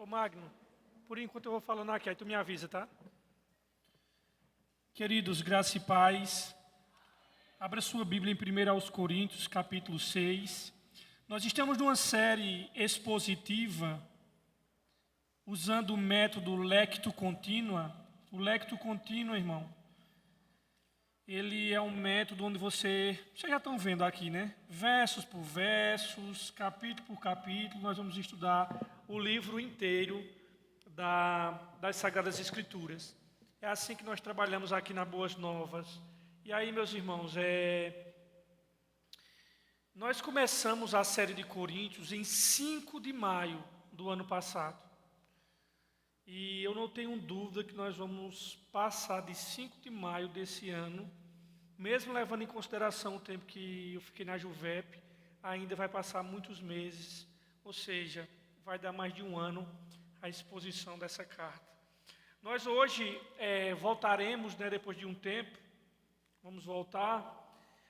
Ô Magno, por enquanto eu vou falando aqui, aí tu me avisa, tá? Queridos, graça e paz, abra sua Bíblia em 1 aos Coríntios, capítulo 6. Nós estamos numa série expositiva, usando o método lectio continua. O lectio continua, irmão, ele é um método onde vocês já estão vendo aqui, né? Versos por versos, capítulo por capítulo, nós vamos estudar o livro inteiro das Sagradas Escrituras. É assim que nós trabalhamos aqui na Boas Novas. E aí, meus irmãos, nós começamos a série de Coríntios em 5 de maio do ano passado. E eu não tenho dúvida que nós vamos passar de 5 de maio desse ano, mesmo levando em consideração o tempo que eu fiquei na Juvep, ainda vai passar muitos meses, ou seja, vai dar mais de um ano a exposição dessa carta. Nós hoje voltaremos, depois de um tempo, vamos voltar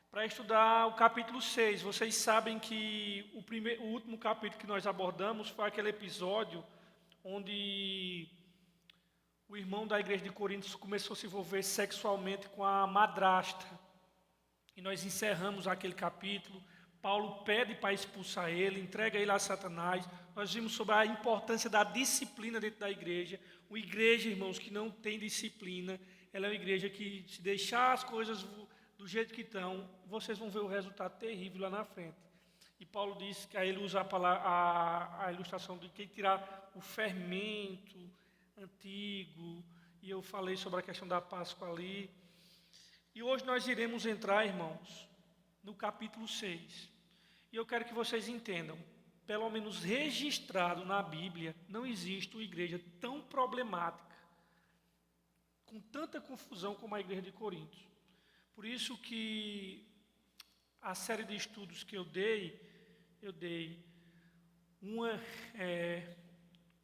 para estudar o capítulo 6. Vocês sabem que o último capítulo que nós abordamos foi aquele episódio onde o irmão da igreja de Coríntios começou a se envolver sexualmente com a madrasta. E nós encerramos aquele capítulo. Paulo pede para expulsar ele, entrega ele a Satanás. Nós vimos sobre a importância da disciplina dentro da igreja. Uma igreja, irmãos, que não tem disciplina, ela é uma igreja que, se deixar as coisas do jeito que estão, vocês vão ver o resultado terrível lá na frente. E Paulo diz que aí ele usa a ilustração de quem tirar o fermento antigo, e eu falei sobre a questão da Páscoa ali. E hoje nós iremos entrar, irmãos, no capítulo 6. E eu quero que vocês entendam, pelo menos registrado na Bíblia, não existe uma igreja tão problemática, com tanta confusão como a igreja de Corinto. Por isso que a série de estudos que eu dei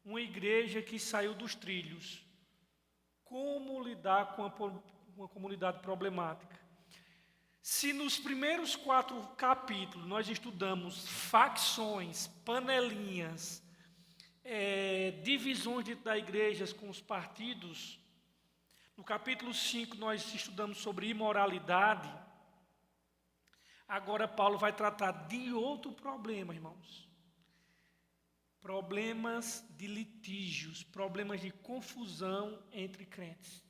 uma igreja que saiu dos trilhos. Como lidar com uma comunidade problemática? Se nos primeiros 4 capítulos nós estudamos facções, panelinhas, divisões dentro da igreja com os partidos, no capítulo 5 nós estudamos sobre imoralidade. Agora Paulo vai tratar de outro problema, irmãos. Problemas de litígios, problemas de confusão entre crentes.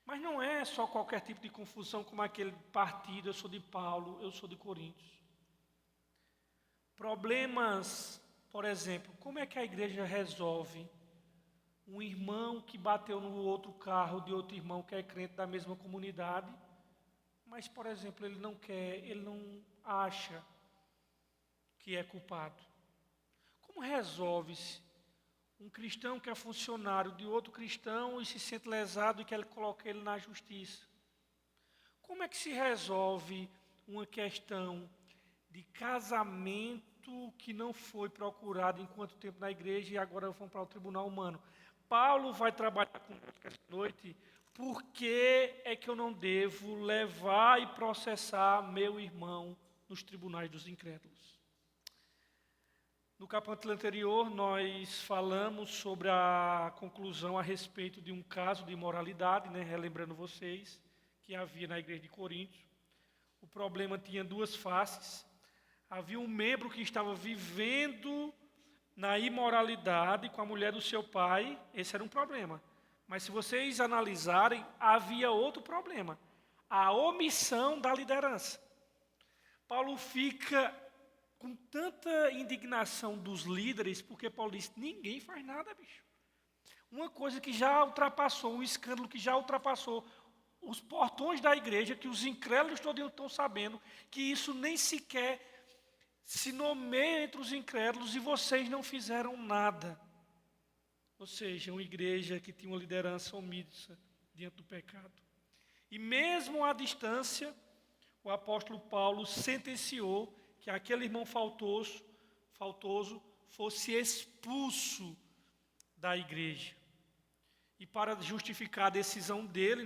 Mas não é só qualquer tipo de confusão como aquele partido, eu sou de Paulo, eu sou de Coríntios. Problemas, por exemplo, como é que a igreja resolve um irmão que bateu no outro carro de outro irmão que é crente da mesma comunidade, mas, por exemplo, ele não acha que é culpado? Como resolve-se um cristão que é funcionário de outro cristão e se sente lesado e quer colocar ele na justiça? Como é que se resolve uma questão de casamento que não foi procurado enquanto tempo na igreja e agora vão para o tribunal humano? Paulo vai trabalhar conosco esta noite. Por que é que eu não devo levar e processar meu irmão nos tribunais dos incrédulos? No capítulo anterior, nós falamos sobre a conclusão a respeito de um caso de imoralidade, relembrando vocês, que havia na igreja de Corinto. O problema tinha 2 faces. Havia um membro que estava vivendo na imoralidade com a mulher do seu pai, esse era um problema. Mas se vocês analisarem, havia outro problema, a omissão da liderança. Paulo fica com tanta indignação dos líderes, porque Paulo diz, ninguém faz nada, bicho. Uma coisa que já ultrapassou, um escândalo que já ultrapassou os portões da igreja, que os incrédulos todos estão sabendo, que isso nem sequer se nomeia entre os incrédulos e vocês não fizeram nada. Ou seja, uma igreja que tinha uma liderança omissa diante do pecado. E mesmo à distância, o apóstolo Paulo sentenciou que aquele irmão faltoso fosse expulso da igreja. E para justificar a decisão dele,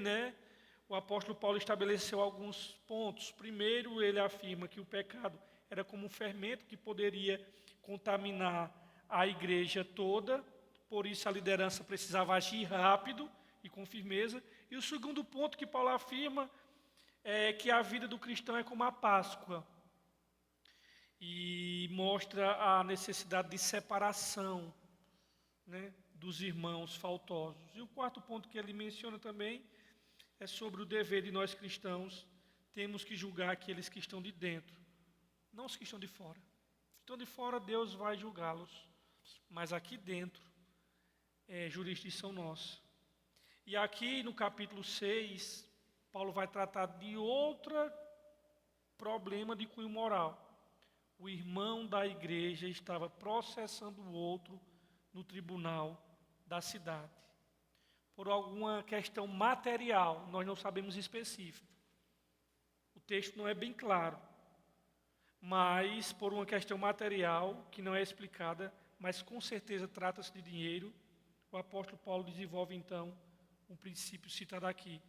o apóstolo Paulo estabeleceu alguns pontos. Primeiro, ele afirma que o pecado era como um fermento que poderia contaminar a igreja toda. por isso a liderança precisava agir rápido e com firmeza. E o segundo ponto que Paulo afirma é que a vida do cristão é como a Páscoa, e mostra a necessidade de separação, né, dos irmãos faltosos. E o quarto ponto que ele menciona também é sobre o dever de nós cristãos. Temos que julgar aqueles que estão de dentro, não os que estão de fora. Estão de fora, Deus vai julgá-los, mas aqui dentro é jurisdição nossa. E aqui no capítulo 6, Paulo vai tratar de outro problema de cunho moral. O irmão da igreja estava processando o outro no tribunal da cidade, por alguma questão material, nós não sabemos específico. O texto não é bem claro, mas por uma questão material que não é explicada, mas com certeza trata-se de dinheiro, o apóstolo Paulo desenvolve então um princípio citado aqui.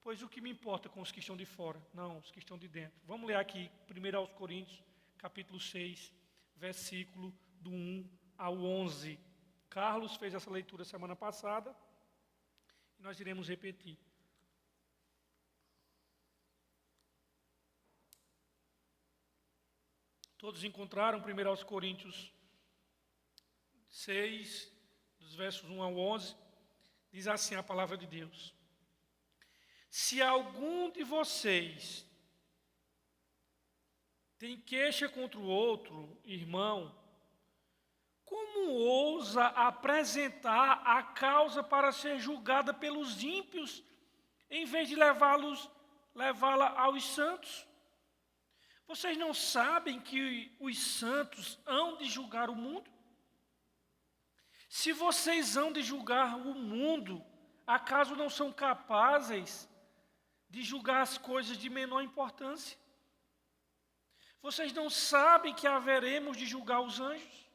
Pois o que me importa com os que estão de fora? Não, os que estão de dentro. Vamos ler aqui, 1 aos Coríntios, capítulo 6, versículo do 1 ao 11. Carlos fez essa leitura semana passada, e nós iremos repetir. Todos encontraram 1 aos Coríntios 6, dos versos 1 ao 11, diz assim a palavra de Deus: se algum de vocês tem queixa contra o outro irmão, como ousa apresentar a causa para ser julgada pelos ímpios, em vez de levá-la aos santos? Vocês não sabem que os santos hão de julgar o mundo? Se vocês hão de julgar o mundo, acaso não são capazes de julgar as coisas de menor importância? Vocês não sabem que haveremos de julgar os anjos?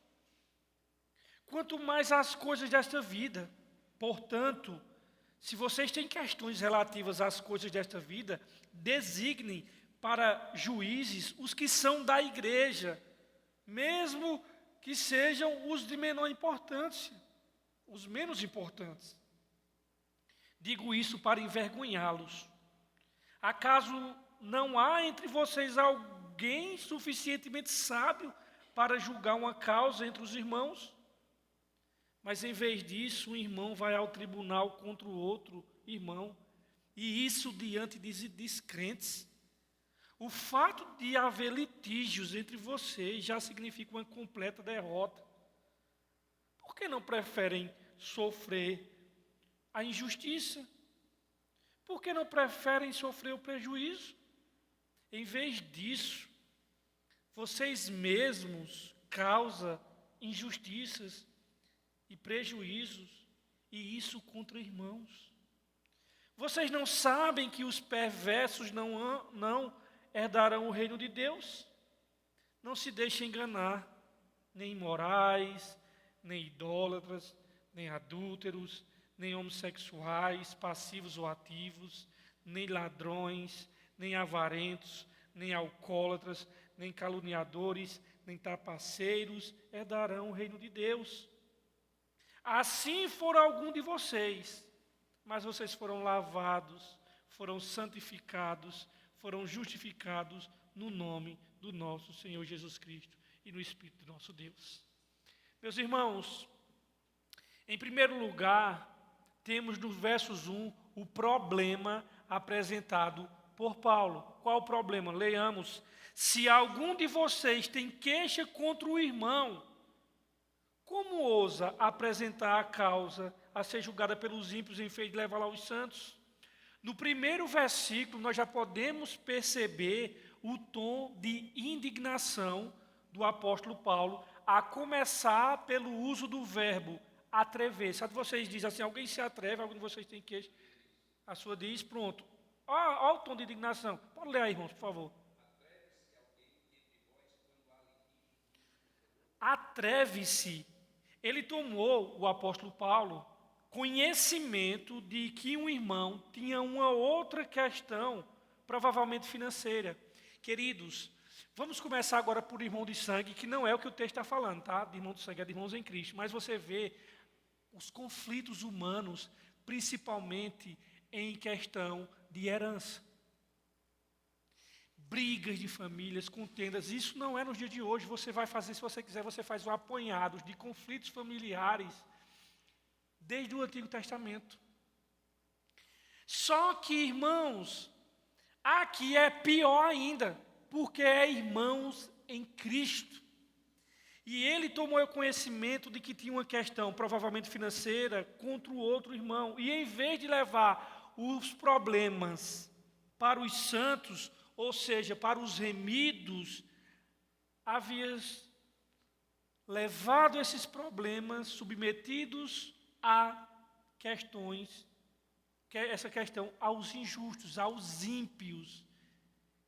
Quanto mais as coisas desta vida. Portanto, se vocês têm questões relativas às coisas desta vida, designem para juízes os que são da igreja, mesmo que sejam os de menor importância, os menos importantes. Digo isso para envergonhá-los. Acaso não há entre vocês alguém suficientemente sábio para julgar uma causa entre os irmãos? Mas em vez disso, um irmão vai ao tribunal contra o outro irmão, e isso diante de descrentes. O fato de haver litígios entre vocês já significa uma completa derrota. Por que não preferem sofrer a injustiça? Por que não preferem sofrer o prejuízo? Em vez disso, vocês mesmos causam injustiças e prejuízos, e isso contra irmãos. Vocês não sabem que os perversos não herdarão o reino de Deus? Não se deixem enganar, nem imorais, nem idólatras, nem adúlteros, nem homossexuais, passivos ou ativos, nem ladrões, nem avarentos, nem alcoólatras, nem caluniadores, nem trapaceiros herdarão o reino de Deus. Assim for algum de vocês, mas vocês foram lavados, foram santificados, foram justificados no nome do nosso Senhor Jesus Cristo e no Espírito do nosso Deus. Meus irmãos, em primeiro lugar, temos no versos 1 o problema apresentado por Paulo. Qual o problema? Leiamos. Se algum de vocês tem queixa contra o irmão, como ousa apresentar a causa a ser julgada pelos ímpios em vez de levá-la aos santos? No primeiro versículo, nós já podemos perceber o tom de indignação do apóstolo Paulo, a começar pelo uso do verbo atrever. Sabe, vocês dizem assim, alguém se atreve, algum de vocês tem queixa? A sua diz, pronto. Olha o tom de indignação. Pode ler aí, irmãos, por favor. Atreve-se. Ele tomou, o apóstolo Paulo, conhecimento de que um irmão tinha uma outra questão, provavelmente financeira. Queridos, vamos começar agora por irmão de sangue, que não é o que o texto está falando, tá? De irmão de sangue, é de irmãos em Cristo. Mas você vê os conflitos humanos, principalmente em questão de herança. Brigas de famílias, contendas, isso não é nos dias de hoje. Você vai fazer, se você quiser, você faz um apanhado de conflitos familiares desde o Antigo Testamento. Só que, irmãos, aqui é pior ainda, porque é irmãos em Cristo. E ele tomou conhecimento de que tinha uma questão, provavelmente financeira, contra o outro irmão. E em vez de levar os problemas para os santos, ou seja, para os remidos, havia levado esses problemas submetidos a questões, essa questão aos injustos, aos ímpios,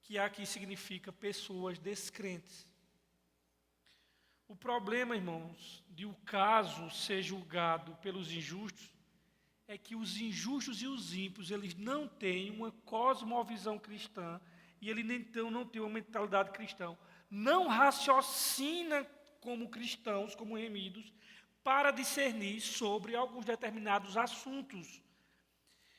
que aqui significa pessoas descrentes. O problema, irmãos, de o caso ser julgado pelos injustos, é que os injustos e os ímpios, eles não têm uma cosmovisão cristã, e eles então não têm uma mentalidade cristã. Não raciocina como cristãos, como remidos, para discernir sobre alguns determinados assuntos.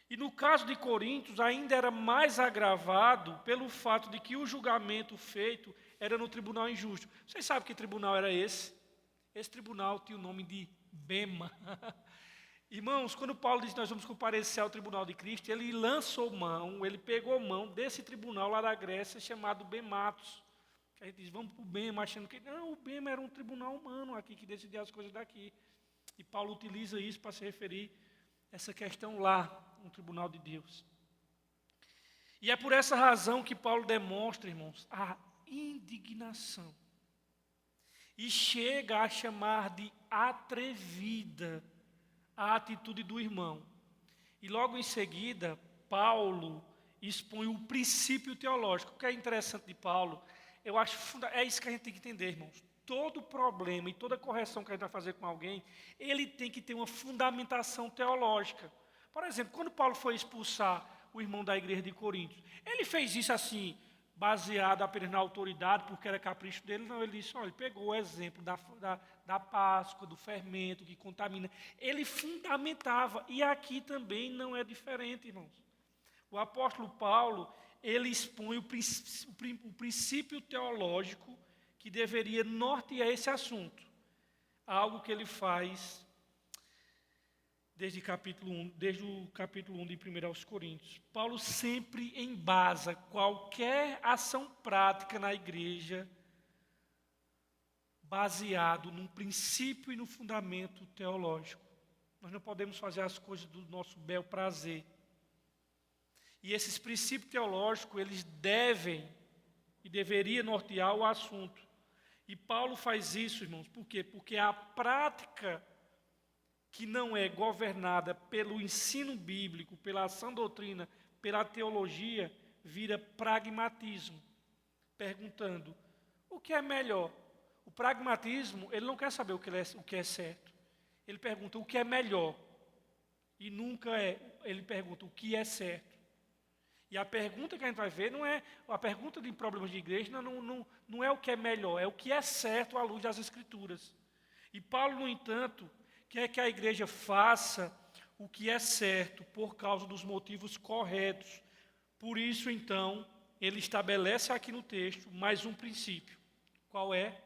E no caso de Coríntios, ainda era mais agravado pelo fato de que o julgamento feito era no tribunal injusto. Vocês sabem que tribunal era esse? Esse tribunal tinha o nome de Bema. Irmãos, quando Paulo diz que nós vamos comparecer ao tribunal de Cristo, ele lançou mão, ele pegou mão desse tribunal lá da Grécia chamado Bematos. A gente diz, vamos para o Bema, achando que não, o Bema era um tribunal humano aqui que decidia as coisas daqui. E Paulo utiliza isso para se referir a essa questão lá, no tribunal de Deus. E é por essa razão que Paulo demonstra, irmãos, a indignação. E chega a chamar de atrevida a atitude do irmão. E logo em seguida, Paulo expõe o princípio teológico. O que é interessante de Paulo, eu acho é isso que a gente tem que entender, irmãos. Todo problema e toda correção que a gente vai fazer com alguém, ele tem que ter uma fundamentação teológica. Por exemplo, quando Paulo foi expulsar o irmão da igreja de Coríntios, ele fez isso assim, baseado apenas na autoridade, porque era capricho dele? Não, ele disse, olha, ele pegou o exemplo da Páscoa, do fermento que contamina. Ele fundamentava, e aqui também não é diferente, irmãos. O apóstolo Paulo, ele expõe o princípio teológico que deveria nortear esse assunto. Algo que ele faz desde o capítulo 1 de 1 aos Coríntios. Paulo sempre embasa qualquer ação prática na igreja baseado num princípio e no fundamento teológico. Nós não podemos fazer as coisas do nosso bel prazer. E esses princípios teológicos, eles devem e deveriam nortear o assunto. E Paulo faz isso, irmãos, por quê? Porque a prática que não é governada pelo ensino bíblico, pela ação doutrina, pela teologia, vira pragmatismo, perguntando, o que é melhor? O pragmatismo, ele não quer saber o que é certo. Ele pergunta o que é melhor. E nunca ele pergunta o que é certo. E a pergunta que a gente vai ver não é, a pergunta de problemas de igreja não é o que é melhor, é o que é certo à luz das Escrituras. E Paulo, no entanto, quer que a igreja faça o que é certo por causa dos motivos corretos. Por isso, então, ele estabelece aqui no texto mais um princípio. Qual é?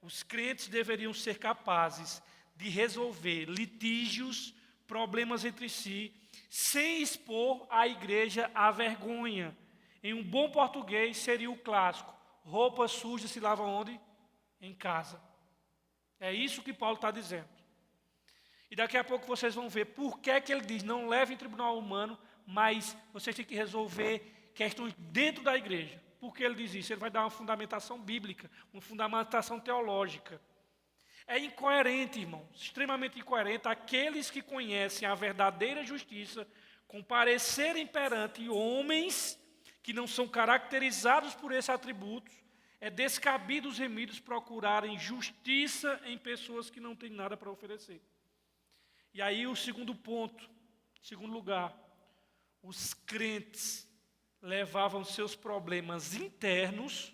Os crentes deveriam ser capazes de resolver litígios, problemas entre si, sem expor a igreja à vergonha. Em um bom português seria o clássico: roupa suja se lava onde? Em casa. É isso que Paulo está dizendo. E daqui a pouco vocês vão ver por que ele diz, não leve em tribunal humano, mas vocês têm que resolver questões dentro da igreja. Por que ele diz isso? Ele vai dar uma fundamentação bíblica, uma fundamentação teológica. É incoerente, irmão, extremamente incoerente, aqueles que conhecem a verdadeira justiça comparecerem perante homens que não são caracterizados por esses atributos. É descabido os remidos procurarem justiça em pessoas que não têm nada para oferecer. E aí o segundo ponto, segundo lugar, os crentes levavam seus problemas internos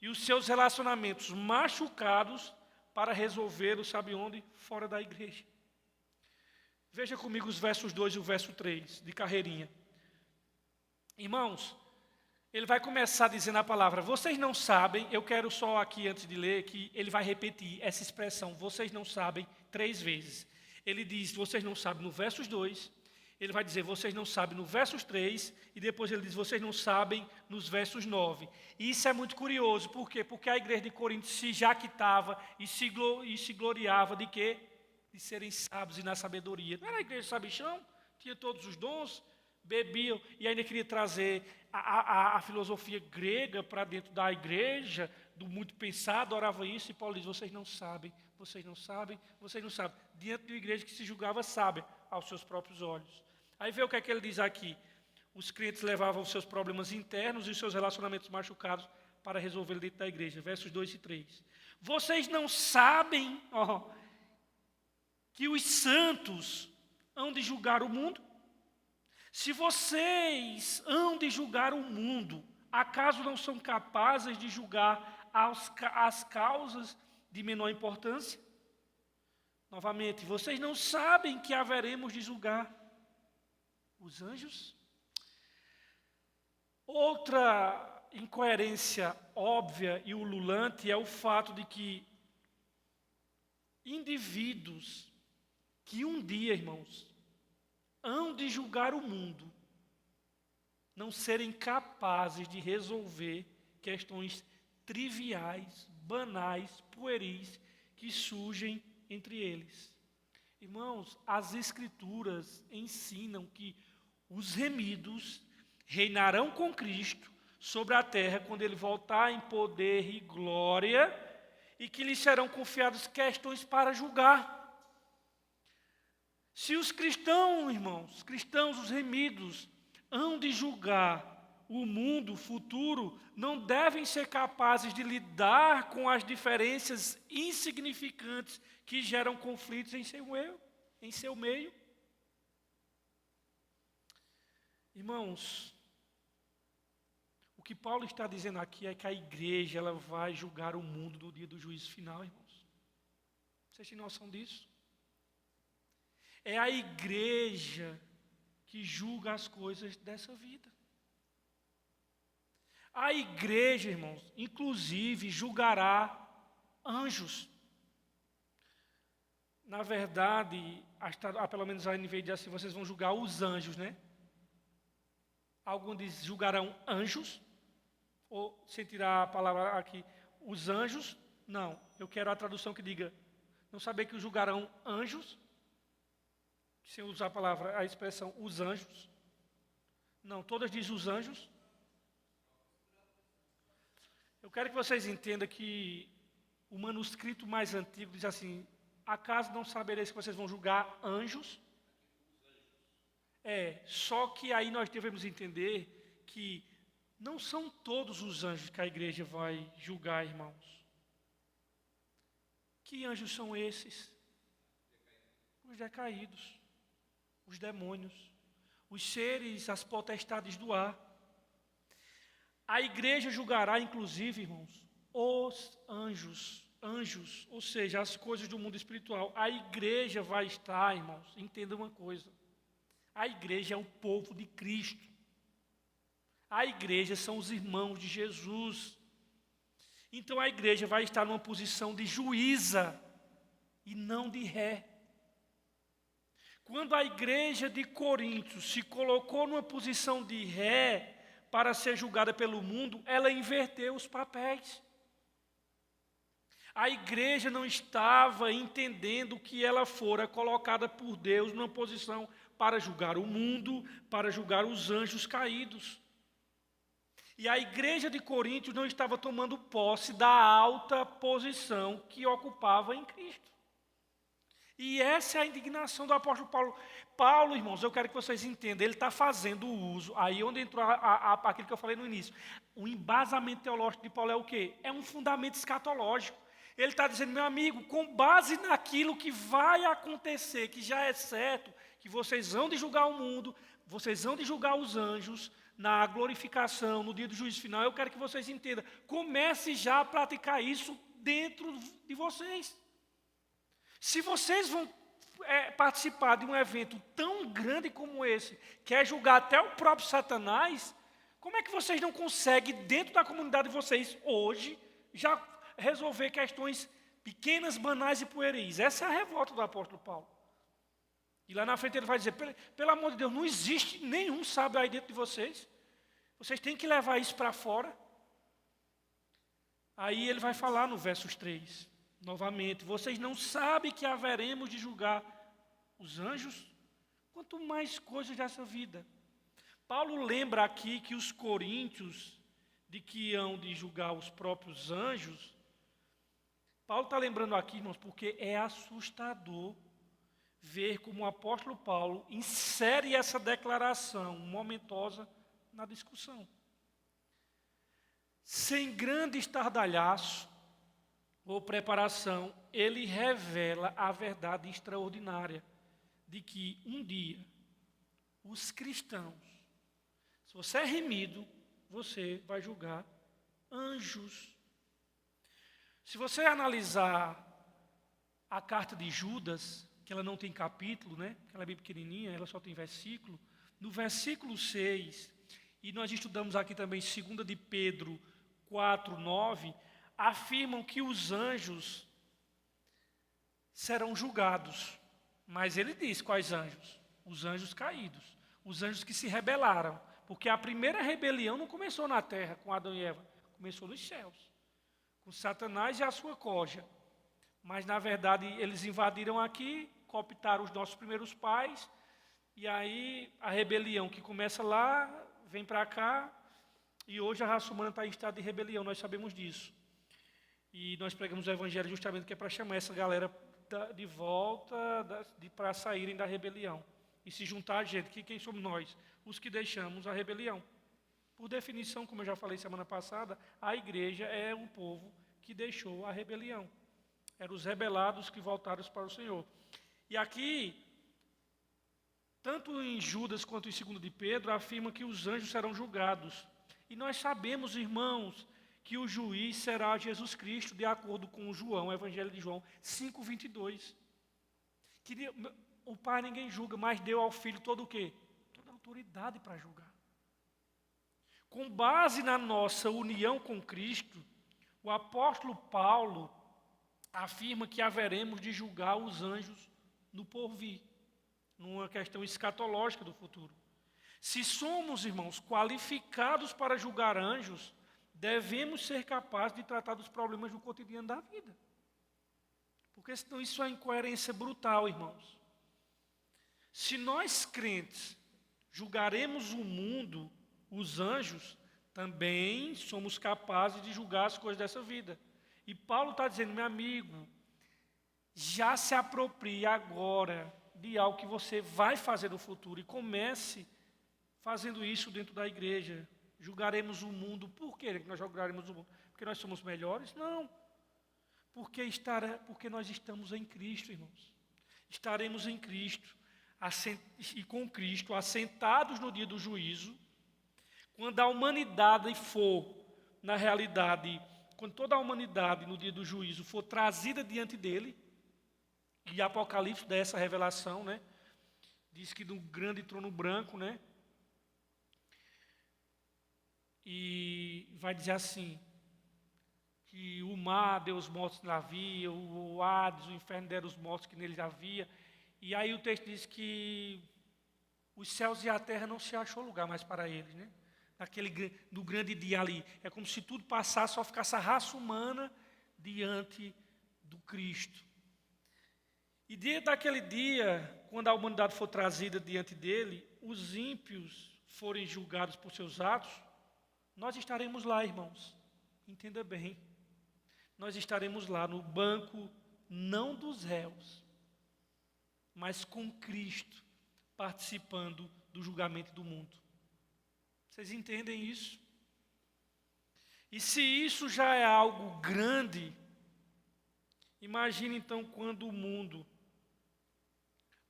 e os seus relacionamentos machucados para resolvê-los, sabe onde? Fora da igreja. Veja comigo os versos 2 e o verso 3, de carreirinha. Irmãos, ele vai começar dizendo a palavra, vocês não sabem, eu quero só aqui antes de ler, que ele vai repetir essa expressão, vocês não sabem, 3 vezes. Ele diz, vocês não sabem no versos 2, ele vai dizer, vocês não sabem no versos 3, e depois ele diz, vocês não sabem nos versos 9. E isso é muito curioso, por quê? Porque a igreja de Corinto se jactava e se gloriava de quê? De serem sábios e na sabedoria. Não era a igreja sabichão? Tinha todos os dons, bebiam, e ainda queria trazer a filosofia grega para dentro da igreja, do muito pensado, orava isso, e Paulo diz, vocês não sabem, vocês não sabem, vocês não sabem. Diante de uma igreja que se julgava sábia aos seus próprios olhos. Aí vê o que é que ele diz aqui. Os crentes levavam os seus problemas internos e os seus relacionamentos machucados para resolver dentro da igreja. Versos 2 e 3. Vocês não sabem que os santos hão de julgar o mundo? Se vocês hão de julgar o mundo, acaso não são capazes de julgar as causas de menor importância? Novamente, vocês não sabem que haveremos de julgar os anjos? Outra incoerência óbvia e ululante é o fato de que indivíduos que um dia, irmãos, hão de julgar o mundo, não serem capazes de resolver questões triviais, banais, pueris, que surgem entre eles. Irmãos, as Escrituras ensinam que os remidos reinarão com Cristo sobre a terra quando Ele voltar em poder e glória, e que lhes serão confiadas questões para julgar. Se os cristãos, irmãos, cristãos, os remidos, hão de julgar o mundo futuro, não devem ser capazes de lidar com as diferenças insignificantes que geram conflitos em seu meio. Irmãos, o que Paulo está dizendo aqui é que a igreja ela vai julgar o mundo no dia do juízo final, irmãos. Vocês têm noção disso? É a igreja que julga as coisas dessa vida. A igreja, irmãos, inclusive julgará anjos. Na verdade, pelo menos a NVI diz assim, vocês vão julgar os anjos, né? Alguns diz julgarão anjos, ou se tirar a palavra aqui, os anjos. Não, eu quero a tradução que diga, não saber que julgarão anjos, sem usar a expressão os anjos. Não, todas dizem os anjos. Eu quero que vocês entendam que o manuscrito mais antigo diz assim, acaso não sabereis que vocês vão julgar anjos? Só que aí nós devemos entender que não são todos os anjos que a igreja vai julgar, irmãos. Que anjos são esses? Os decaídos. Os demônios, os seres, as potestades do ar. A igreja julgará, inclusive, irmãos, os anjos, ou seja, as coisas do mundo espiritual. A igreja vai estar, irmãos, entenda uma coisa, a igreja é o povo de Cristo. A igreja são os irmãos de Jesus. Então a igreja vai estar numa posição de juíza e não de ré. Quando a igreja de Corinto se colocou numa posição de ré para ser julgada pelo mundo, ela inverteu os papéis. A igreja não estava entendendo que ela fora colocada por Deus numa posição para julgar o mundo, para julgar os anjos caídos. E a igreja de Corinto não estava tomando posse da alta posição que ocupava em Cristo. E essa é a indignação do apóstolo Paulo. Paulo, irmãos, eu quero que vocês entendam, ele está fazendo o uso, aí onde entrou aquilo que eu falei no início. O embasamento teológico de Paulo é o quê? É um fundamento escatológico. Ele está dizendo, meu amigo, com base naquilo que vai acontecer, que já é certo, que vocês hão de julgar o mundo, vocês hão de julgar os anjos, na glorificação, no dia do juízo final, eu quero que vocês entendam. Comece já a praticar isso dentro de vocês. Se vocês vão participar de um evento tão grande como esse, que é julgar até o próprio Satanás, como é que vocês não conseguem, dentro da comunidade de vocês, hoje, já resolver questões pequenas, banais e pueris? Essa é a revolta do apóstolo Paulo. E lá na frente ele vai dizer, pelo amor de Deus, não existe nenhum sábio aí dentro de vocês. Vocês têm que levar isso para fora. Aí ele vai falar no versos 3, novamente, vocês não sabem que haveremos de julgar os anjos? Quanto mais coisas dessa vida. Paulo lembra aqui que os coríntios, de que iam de julgar os próprios anjos, Paulo está lembrando aqui, irmãos, porque é assustador ver como o apóstolo Paulo insere essa declaração momentosa na discussão. Sem grande estardalhaço ou preparação, ele revela a verdade extraordinária de que um dia os cristãos, se você é remido, você vai julgar anjos. Se você analisar a carta de Judas, que ela não tem capítulo, né? Ela é bem pequenininha, ela só tem versículo. No versículo 6, e nós estudamos aqui também 2 de Pedro 4, 9, afirmam que os anjos serão julgados. Mas ele diz quais anjos? Os anjos caídos, os anjos que se rebelaram. Porque a primeira rebelião não começou na terra com Adão e Eva, começou nos céus, com Satanás e a sua corja. Mas, na verdade, eles invadiram aqui, cooptaram os nossos primeiros pais, e aí a rebelião que começa lá, vem para cá, e hoje a raça humana está em estado de rebelião, nós sabemos disso. E nós pregamos o evangelho justamente que é para chamar essa galera de volta, para saírem da rebelião. E se juntar a gente, que quem somos nós? Os que deixamos a rebelião. Por definição, como eu já falei semana passada, a igreja é um povo que deixou a rebelião. Eram os rebelados que voltaram para o Senhor. E aqui, tanto em Judas quanto em 2 de Pedro, afirma que os anjos serão julgados. E nós sabemos, irmãos, que o juiz será Jesus Cristo, de acordo com João, o Evangelho de João 5:22. Que o Pai ninguém julga, mas deu ao Filho todo o quê? Toda a autoridade para julgar. Com base na nossa união com Cristo, o apóstolo Paulo afirma que haveremos de julgar os anjos no porvir, numa questão escatológica do futuro. Se somos, irmãos, qualificados para julgar anjos, devemos ser capazes de tratar dos problemas do cotidiano da vida. Porque senão isso é incoerência brutal, irmãos. Se nós crentes julgaremos o mundo, os anjos, também somos capazes de julgar as coisas dessa vida. E Paulo está dizendo, meu amigo, já se aproprie agora de algo que você vai fazer no futuro e comece fazendo isso dentro da igreja. Julgaremos o mundo. Por que nós julgaremos o mundo? Porque nós somos melhores? Não. Porque nós estamos em Cristo, irmãos. Estaremos em Cristo e com Cristo assentados no dia do juízo. Quando a humanidade for, na realidade, quando toda a humanidade no dia do juízo for trazida diante dele, e Apocalipse dá essa revelação, né? Diz que no grande trono branco, né? E vai dizer assim, que o mar deu os mortos que havia, o Hades, o inferno deram os mortos que neles havia. E aí o texto diz que os céus e a terra não se achou lugar mais para eles, né? No grande dia ali. É como se tudo passasse, só ficasse a raça humana diante do Cristo. E diante daquele dia, quando a humanidade for trazida diante dele, os ímpios forem julgados por seus atos, nós estaremos lá, irmãos. Entenda bem. Nós estaremos lá no banco, não dos réus, mas com Cristo, participando do julgamento do mundo. Vocês entendem isso? E se isso já é algo grande, imagine então quando o mundo,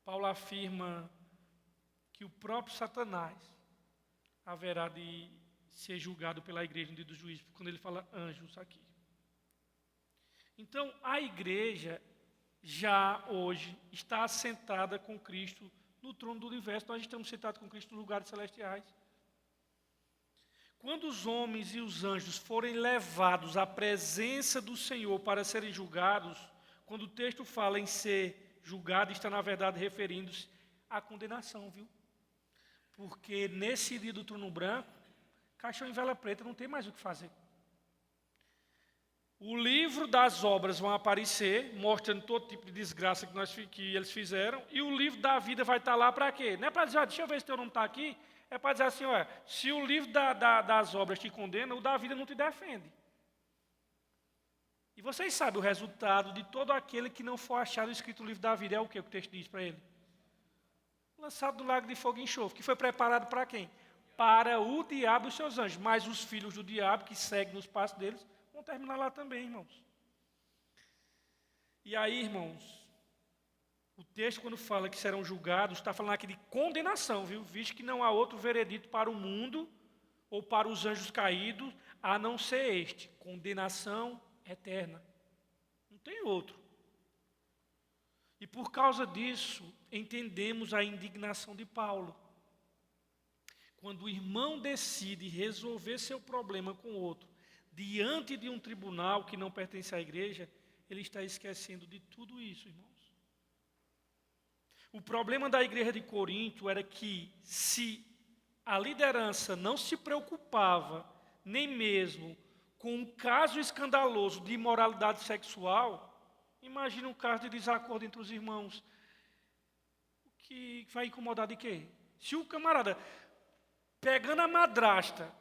Paulo afirma que o próprio Satanás haverá de ser julgado pela igreja no dia do juízo, quando ele fala anjos aqui. Então, a igreja já hoje está assentada com Cristo no trono do universo. Nós estamos sentados com Cristo nos lugares celestiais. Quando os homens e os anjos forem levados à presença do Senhor para serem julgados, quando o texto fala em ser julgado, está na verdade referindo-se à condenação, viu? Porque nesse dia do trono branco, caixão em vela preta, não tem mais o que fazer. O livro das obras vão aparecer, mostrando todo tipo de desgraça que eles fizeram, e o livro da vida vai estar lá para quê? Não é para dizer, deixa eu ver se teu nome está aqui, é para dizer assim, se o livro das obras te condena, o da vida não te defende. E vocês sabem o resultado de todo aquele que não for achado escrito no livro da vida, é o que o texto diz para ele? Lançado no lago de fogo e enxofre, que foi preparado para quem? Para o diabo e os seus anjos, mas os filhos do diabo, que seguem nos passos deles, vão terminar lá também, irmãos. E aí, irmãos, o texto quando fala que serão julgados, está falando aqui de condenação, viu? Visto que não há outro veredito para o mundo ou para os anjos caídos, a não ser este, condenação eterna. Não tem outro. E por causa disso, entendemos a indignação de Paulo. Quando o irmão decide resolver seu problema com o outro, diante de um tribunal que não pertence à igreja, ele está esquecendo de tudo isso, irmãos. O problema da igreja de Corinto era que, se a liderança não se preocupava, nem mesmo com um caso escandaloso de imoralidade sexual, imagina um caso de desacordo entre os irmãos, que vai incomodar de quê? Se o camarada, pegando a madrasta,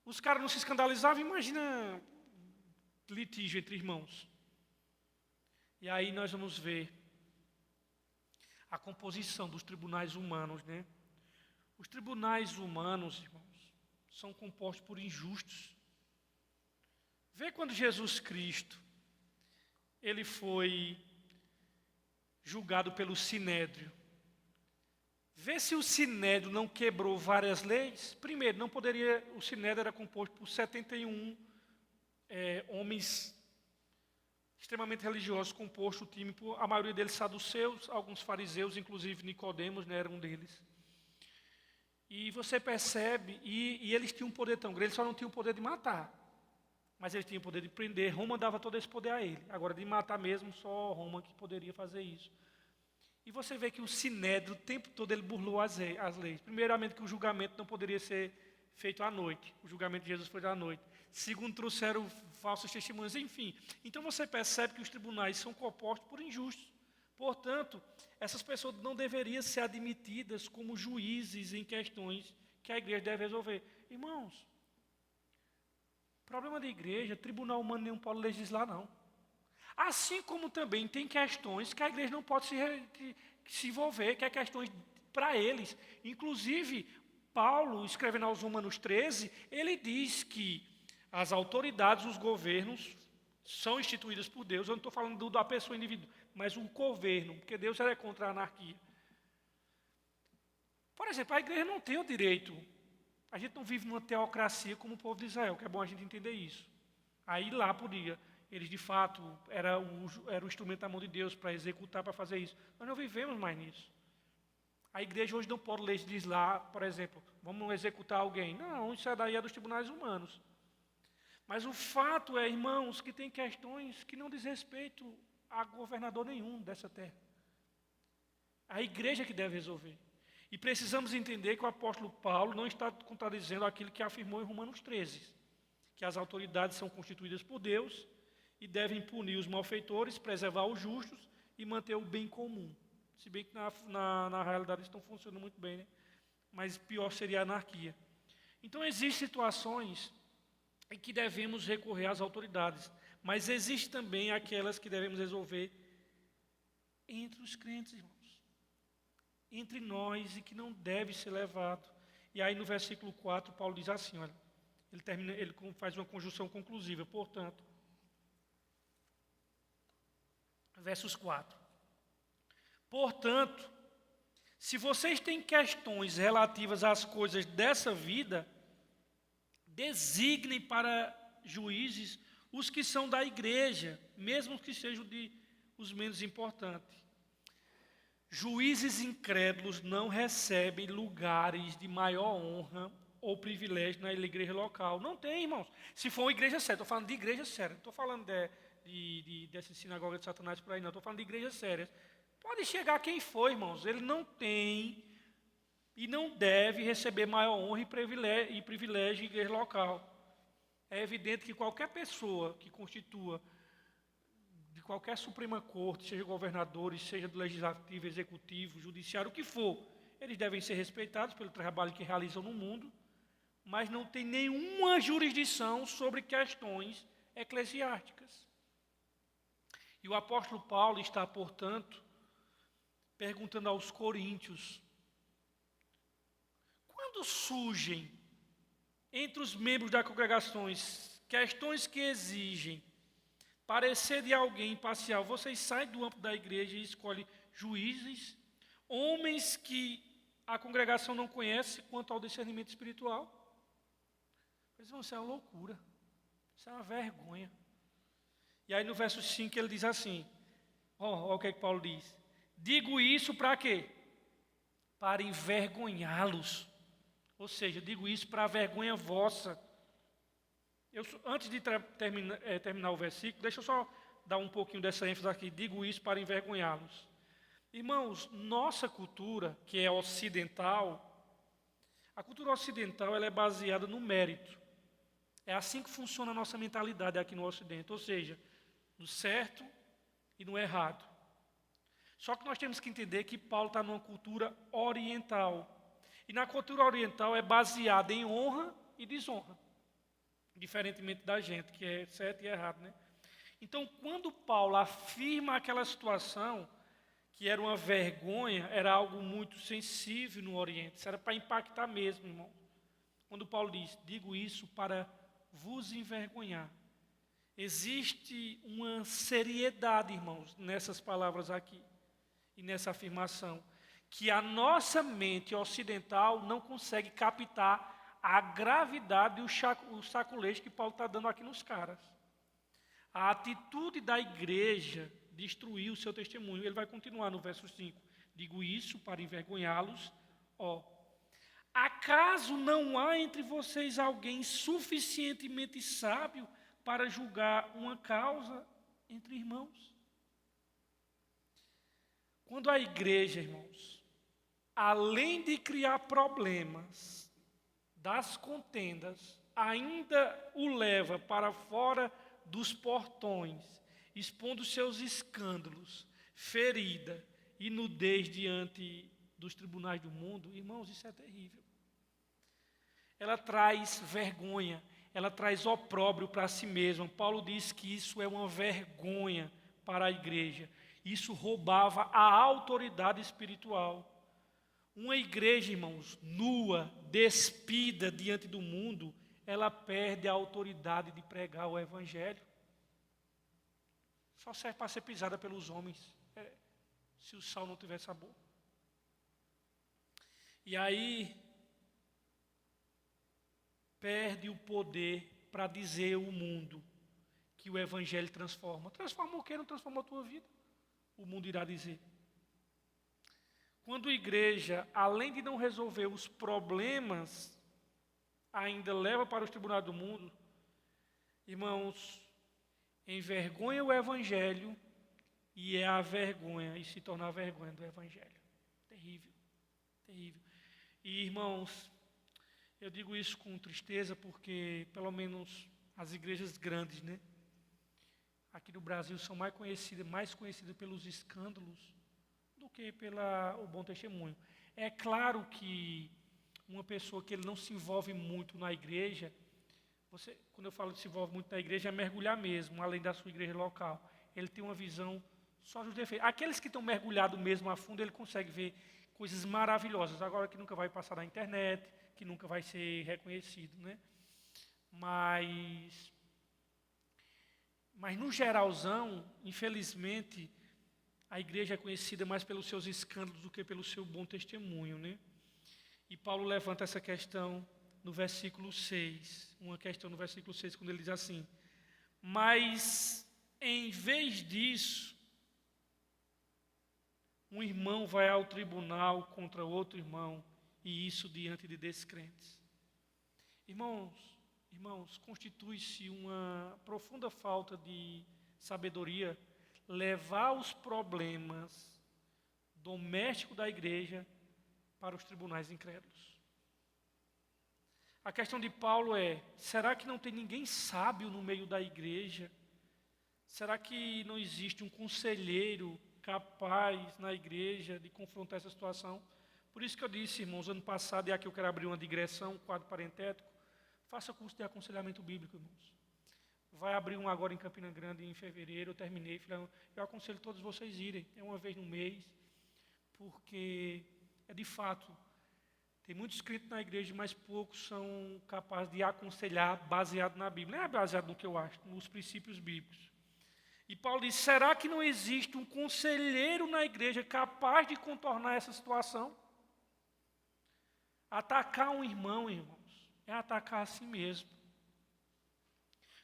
os caras não se escandalizavam, imagina litígio entre irmãos. E aí nós vamos ver a composição dos tribunais humanos, né? Os tribunais humanos, irmãos, são compostos por injustos. Vê quando Jesus Cristo, ele foi julgado pelo Sinédrio. Vê se o Sinédrio não quebrou várias leis. Primeiro, não poderia, o Sinédrio era composto por 71 homens extremamente religiosos, composto o time por, a maioria deles saduceus, alguns fariseus, inclusive Nicodemos, né, era um deles. E você percebe, e eles tinham um poder tão grande, eles só não tinham o poder de matar, mas eles tinham o poder de prender. Roma dava todo esse poder a ele. Agora, de matar mesmo, só Roma que poderia fazer isso. E você vê que o Sinédrio, o tempo todo, ele burlou as leis. Primeiramente, que o julgamento não poderia ser feito à noite. O julgamento de Jesus foi à noite. Segundo, trouxeram falsos testemunhas, enfim. Então você percebe que os tribunais são compostos por injustos. Portanto, essas pessoas não deveriam ser admitidas como juízes em questões que a igreja deve resolver. Irmãos, problema da igreja, tribunal humano nenhum pode legislar, não. Assim como também tem questões que a igreja não pode se envolver, que é questões para eles. Inclusive, Paulo, escrevendo aos Romanos 13, ele diz que as autoridades, os governos, são instituídas por Deus. Eu não estou falando da pessoa individual, mas o governo, porque Deus é contra a anarquia. Por exemplo, a igreja não tem o direito, a gente não vive numa teocracia como o povo de Israel, que é bom a gente entender isso. Aí lá podia, eles de fato era o instrumento da mão de Deus para executar, para fazer isso. Nós não vivemos mais nisso. A igreja hoje não pode legislar, por exemplo, vamos executar alguém. Não, isso daí é dos tribunais humanos. Mas o fato é, irmãos, que tem questões que não diz respeito a governador nenhum dessa terra. A igreja que deve resolver. E precisamos entender que o apóstolo Paulo não está contradizendo aquilo que afirmou em Romanos 13, que as autoridades são constituídas por Deus e devem punir os malfeitores, preservar os justos e manter o bem comum. Se bem que na realidade isso não funciona muito bem, né? Mas pior seria a anarquia. Então existem situações em que devemos recorrer às autoridades, mas existem também aquelas que devemos resolver entre os crentes, irmãos, entre nós, e que não deve ser levado. E aí no versículo 4, Paulo diz assim, olha, ele faz uma conjunção conclusiva, portanto, versos 4. Portanto, se vocês têm questões relativas às coisas dessa vida, designem para juízes os que são da igreja, mesmo que sejam os menos importantes. Juízes incrédulos não recebem lugares de maior honra ou privilégio na igreja local. Não tem, irmãos. Se for uma igreja séria, estou falando de igreja séria, não estou falando dessa sinagoga de Satanás por aí, não. Estou falando de igrejas sérias. Pode chegar quem for, irmãos. Ele não tem e não deve receber maior honra e privilégio em igreja local. É evidente que qualquer pessoa que constitua de qualquer Suprema Corte, seja governadores, seja do Legislativo, Executivo, Judiciário, o que for, eles devem ser respeitados pelo trabalho que realizam no mundo, mas não tem nenhuma jurisdição sobre questões eclesiásticas. E o apóstolo Paulo está, portanto, perguntando aos coríntios, quando surgem entre os membros das congregações questões que exigem parecer de alguém imparcial, vocês saem do âmbito da igreja e escolhem juízes, homens que a congregação não conhece quanto ao discernimento espiritual? Eles vão ser uma loucura, isso é uma vergonha. E aí no verso 5 ele diz assim, ó o que é que Paulo diz, digo isso para quê? Para envergonhá-los, ou seja, digo isso para a vergonha vossa. Antes de terminar o versículo, deixa eu só dar um pouquinho dessa ênfase aqui. Digo isso para envergonhá-los. Irmãos, nossa cultura, que é ocidental, a cultura ocidental ela é baseada no mérito. É assim que funciona a nossa mentalidade aqui no Ocidente, ou seja, no certo e no errado. Só que nós temos que entender que Paulo está numa cultura oriental. E na cultura oriental é baseada em honra e desonra. Diferentemente da gente, que é certo e errado, né? Então, quando Paulo afirma aquela situação, que era uma vergonha, era algo muito sensível no Oriente, isso era para impactar mesmo, irmão. Quando Paulo diz, digo isso para vos envergonhar. Existe uma seriedade, irmãos, nessas palavras aqui, e nessa afirmação, que a nossa mente ocidental não consegue captar a gravidade e o saculejo que Paulo está dando aqui nos caras. A atitude da igreja destruiu o seu testemunho. Ele vai continuar no verso 5. Digo isso para envergonhá-los. Acaso não há entre vocês alguém suficientemente sábio para julgar uma causa entre irmãos? Quando a igreja, irmãos, além de criar problemas das contendas, ainda o leva para fora dos portões, expondo seus escândalos, ferida e nudez diante dos tribunais do mundo, irmãos, isso é terrível. Ela traz vergonha, ela traz opróbrio para si mesma. Paulo diz que isso é uma vergonha para a igreja. Isso roubava a autoridade espiritual. Uma igreja, irmãos, nua, despida diante do mundo, ela perde a autoridade de pregar o evangelho. Só serve para ser pisada pelos homens, se o sal não tiver sabor. E aí, perde o poder para dizer ao mundo que o evangelho transforma. Transforma o quê? Não transformou a tua vida? O mundo irá dizer. Quando a igreja, além de não resolver os problemas, ainda leva para os tribunais do mundo, irmãos, envergonha o evangelho e é a vergonha, e se torna a vergonha do evangelho. Terrível, terrível. E, irmãos, eu digo isso com tristeza porque, pelo menos, as igrejas grandes, né? Aqui no Brasil são mais conhecidas pelos escândalos do que pelo bom testemunho. É claro que uma pessoa que ele não se envolve muito na igreja, quando eu falo de se envolve muito na igreja, é mergulhar mesmo, além da sua igreja local. Ele tem uma visão só dos defeitos. Aqueles que estão mergulhados mesmo a fundo, ele consegue ver coisas maravilhosas, agora que nunca vai passar na internet, que nunca vai ser reconhecido, né? Mas no geralzão, infelizmente, a igreja é conhecida mais pelos seus escândalos do que pelo seu bom testemunho, né? E Paulo levanta essa questão no versículo 6, uma questão no versículo 6, quando ele diz assim: mas, em vez disso, Um irmão vai ao tribunal contra outro irmão, e isso diante de descrentes. Irmãos, constitui-se uma profunda falta de sabedoria levar os problemas domésticos da igreja para os tribunais incrédulos. A questão de Paulo é: será que não tem ninguém sábio no meio da igreja? Será que não existe um conselheiro capaz na igreja de confrontar essa situação? Por isso que eu disse, irmãos, ano passado, e aqui eu quero abrir uma digressão, um quadro parentético, faça curso de aconselhamento bíblico, irmãos. Vai abrir um agora em Campina Grande em fevereiro, eu terminei, eu aconselho todos vocês irem, é uma vez no mês, porque é de fato, tem muitos crentes na igreja, mas poucos são capazes de aconselhar baseado na Bíblia. Não é baseado no que eu acho, nos princípios bíblicos. E Paulo diz: será que não existe um conselheiro na igreja capaz de contornar essa situação? Atacar um irmão, irmãos, é atacar a si mesmo.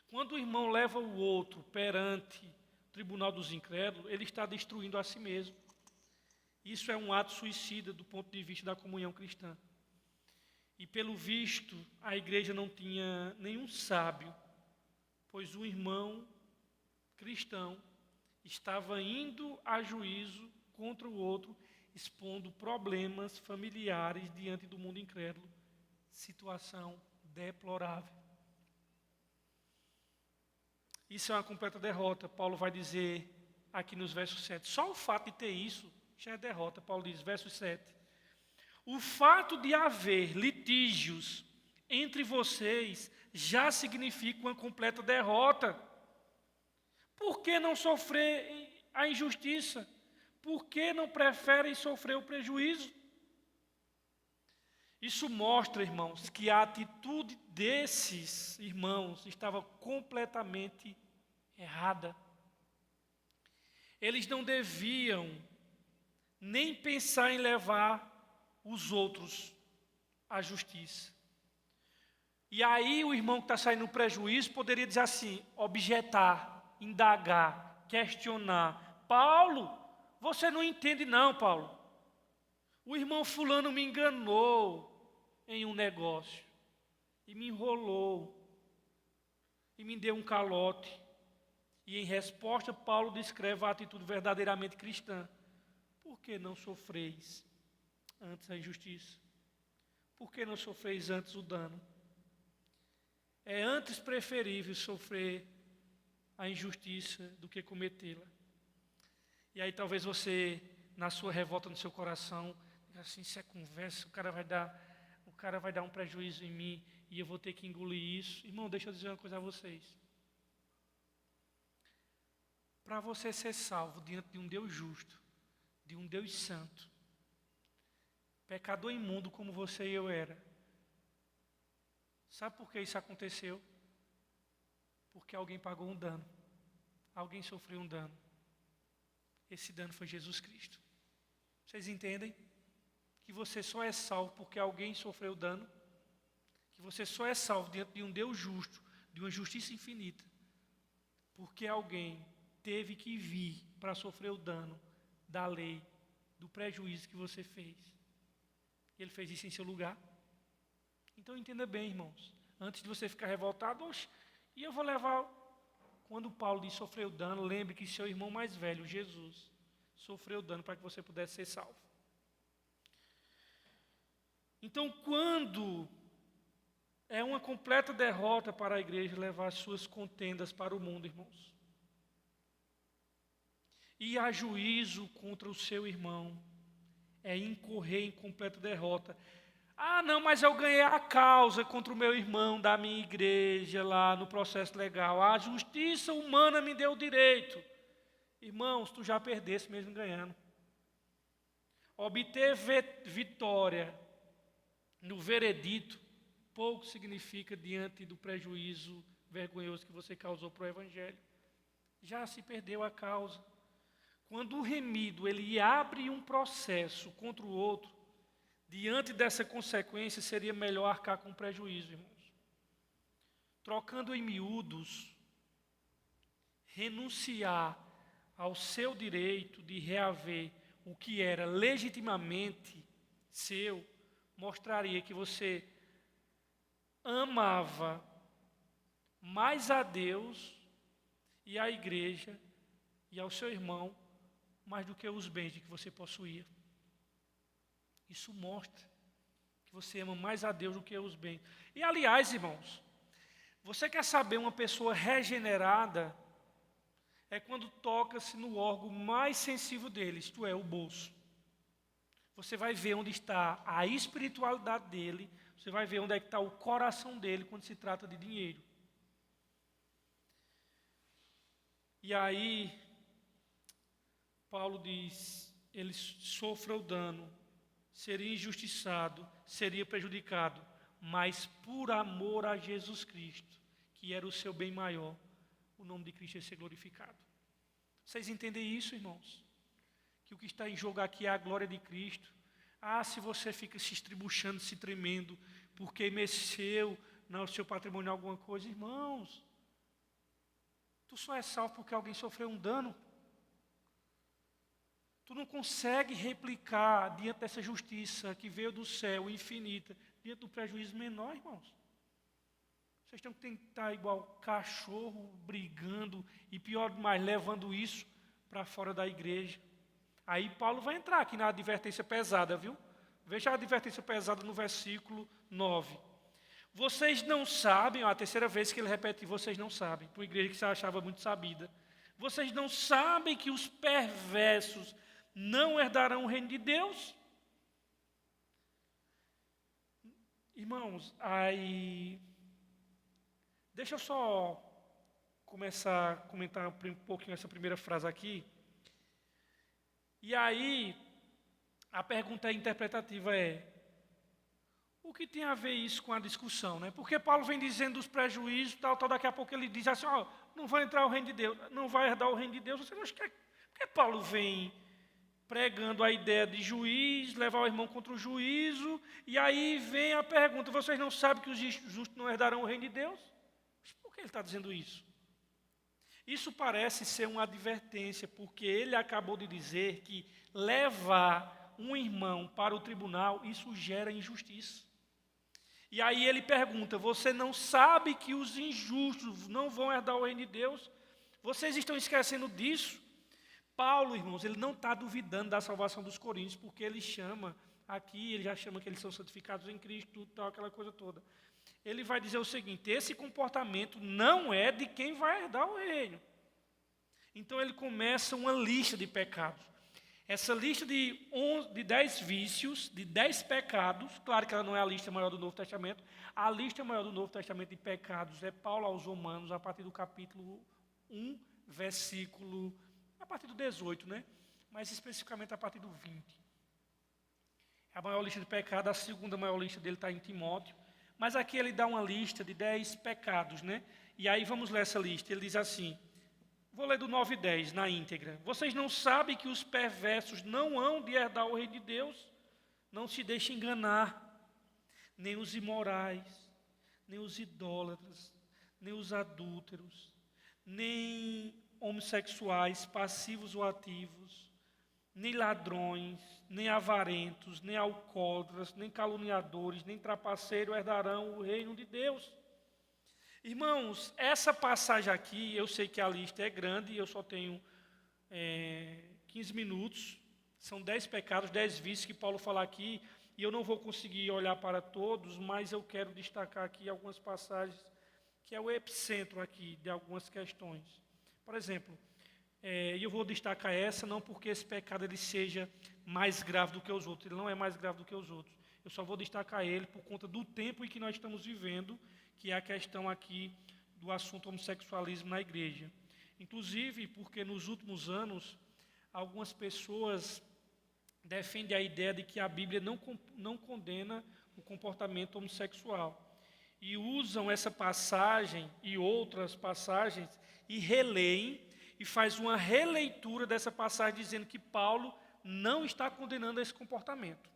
Quando o irmão leva o outro perante o tribunal dos incrédulos, ele está destruindo a si mesmo. Isso é um ato suicida do ponto de vista da comunhão cristã. E pelo visto, a igreja não tinha nenhum sábio, pois o irmão cristão estava indo a juízo contra o outro, expondo problemas familiares diante do mundo incrédulo. Situação deplorável. Isso é uma completa derrota. Paulo vai dizer aqui nos versos 7. Só o fato de ter isso já é derrota. Paulo diz, verso 7. O fato de haver litígios entre vocês já significa uma completa derrota. Por que não sofrer a injustiça? Por que não preferem sofrer o prejuízo? Isso mostra, irmãos, que a atitude desses irmãos estava completamente errada. Eles não deviam nem pensar em levar os outros à justiça. E aí o irmão que está saindo no prejuízo poderia dizer assim, objetar, indagar, questionar. Paulo, você não entende não, Paulo. O irmão fulano me enganou em um negócio e me enrolou e me deu um calote. E em resposta, Paulo descreve a atitude verdadeiramente cristã. Por que não sofreis antes a injustiça? Por que não sofreis antes o dano? É antes preferível sofrer a injustiça do que cometê-la. E aí talvez você, na sua revolta no seu coração, diga assim, isso é conversa, o cara vai dar um prejuízo em mim e eu vou ter que engolir isso. Irmão, deixa eu dizer uma coisa a vocês. Para você ser salvo diante de um Deus justo, de um Deus santo, pecador imundo como você e eu era, sabe por que isso aconteceu? Porque alguém pagou um dano, alguém sofreu um dano. Esse dano foi Jesus Cristo. Vocês entendem? Que você só é salvo porque alguém sofreu dano, que você só é salvo diante de um Deus justo, de uma justiça infinita, porque alguém teve que vir para sofrer o dano da lei, do prejuízo que você fez. Ele fez isso em seu lugar. Então entenda bem, irmãos, antes de você ficar revoltado, e eu vou levar, quando Paulo diz sofreu dano, lembre que seu irmão mais velho, Jesus, sofreu dano para que você pudesse ser salvo. Então, quando é uma completa derrota para a igreja levar suas contendas para o mundo, irmãos, e a juízo contra o seu irmão, é incorrer em completa derrota. Ah, não, mas eu ganhei a causa contra o meu irmão da minha igreja lá no processo legal. A justiça humana me deu o direito. Irmãos, tu já perdeste mesmo ganhando. Obter vitória no veredito pouco significa diante do prejuízo vergonhoso que você causou para o evangelho. Já se perdeu a causa. Quando o remido ele abre um processo contra o outro, diante dessa consequência seria melhor arcar com prejuízo, irmãos. Trocando em miúdos, renunciar ao seu direito de reaver o que era legitimamente seu, mostraria que você amava mais a Deus e a igreja e ao seu irmão mais do que os bens que você possuía. Isso mostra que você ama mais a Deus do que os bens. E aliás, irmãos, você quer saber uma pessoa regenerada? É quando toca-se no órgão mais sensível dele, isto é, o bolso. Você vai ver onde está a espiritualidade dele, você vai ver onde é que está o coração dele quando se trata de dinheiro. E aí, Paulo diz, ele sofra o dano, seria injustiçado, seria prejudicado, mas por amor a Jesus Cristo, que era o seu bem maior, o nome de Cristo ia ser glorificado. Vocês entendem isso, irmãos? Que o que está em jogo aqui é a glória de Cristo. Se você fica se estribuchando, se tremendo, porque mexeu no seu patrimônio alguma coisa, irmãos, tu só é salvo porque alguém sofreu um dano. Tu não consegue replicar diante dessa justiça que veio do céu, infinita, diante do prejuízo menor, irmãos. Vocês têm que tentar igual cachorro, brigando, e pior demais, levando isso para fora da igreja. Aí Paulo vai entrar aqui na advertência pesada, viu? Veja a advertência pesada no versículo 9. Vocês não sabem, a terceira vez que ele repete, vocês não sabem, para uma igreja que se achava muito sabida. Vocês não sabem que os perversos não herdarão o reino de Deus? Irmãos, aí... Deixa eu só começar a comentar um pouquinho essa primeira frase aqui. E aí, a pergunta interpretativa é, o que tem a ver isso com a discussão, né? Porque Paulo vem dizendo dos prejuízos, tal, daqui a pouco ele diz assim, não vai entrar o reino de Deus, não vai herdar o reino de Deus. Você não acha porque Paulo vem pregando a ideia de juiz, levar o irmão contra o juízo, e aí vem a pergunta, vocês não sabem que os justos não herdarão o reino de Deus? Por que ele está dizendo isso? Isso parece ser uma advertência, porque ele acabou de dizer que levar um irmão para o tribunal, isso gera injustiça. E aí ele pergunta, você não sabe que os injustos não vão herdar o reino de Deus? Vocês estão esquecendo disso? Paulo, irmãos, ele não está duvidando da salvação dos coríntios, porque ele chama aqui, ele já chama que eles são santificados em Cristo, tudo, tal, aquela coisa toda. Ele vai dizer o seguinte, esse comportamento não é de quem vai herdar o reino. Então ele começa uma lista de pecados. Essa lista de 10 vícios, de 10 pecados, claro que ela não é a lista maior do Novo Testamento, a lista maior do Novo Testamento de pecados é Paulo aos Romanos, a partir do capítulo 1, versículo, a partir do 18, né? Mas especificamente a partir do 20. A maior lista de pecados, a segunda maior lista dele está em Timóteo, mas aqui ele dá uma lista de 10 pecados, né? E aí vamos ler essa lista, ele diz assim, vou ler do 9 e 10 na íntegra. Vocês não sabem que os perversos não hão de herdar o reino de Deus? Não se deixem enganar, nem os imorais, nem os idólatras, nem os adúlteros, nem homossexuais, passivos ou ativos, nem ladrões, nem avarentos, nem alcoólatras, nem caluniadores, nem trapaceiros herdarão o reino de Deus. Irmãos, essa passagem aqui, eu sei que a lista é grande, eu só tenho 15 minutos, são 10 pecados, 10 vícios que Paulo fala aqui, e eu não vou conseguir olhar para todos, mas eu quero destacar aqui algumas passagens, que é o epicentro aqui de algumas questões. Por exemplo, eu vou destacar essa, não porque esse pecado ele seja mais grave do que os outros, ele não é mais grave do que os outros, eu só vou destacar ele por conta do tempo em que nós estamos vivendo, que é a questão aqui do assunto homossexualismo na igreja. Inclusive, porque nos últimos anos, algumas pessoas defendem a ideia de que a Bíblia não condena o comportamento homossexual. E usam essa passagem e outras passagens e releem, e faz uma releitura dessa passagem dizendo que Paulo não está condenando esse comportamento.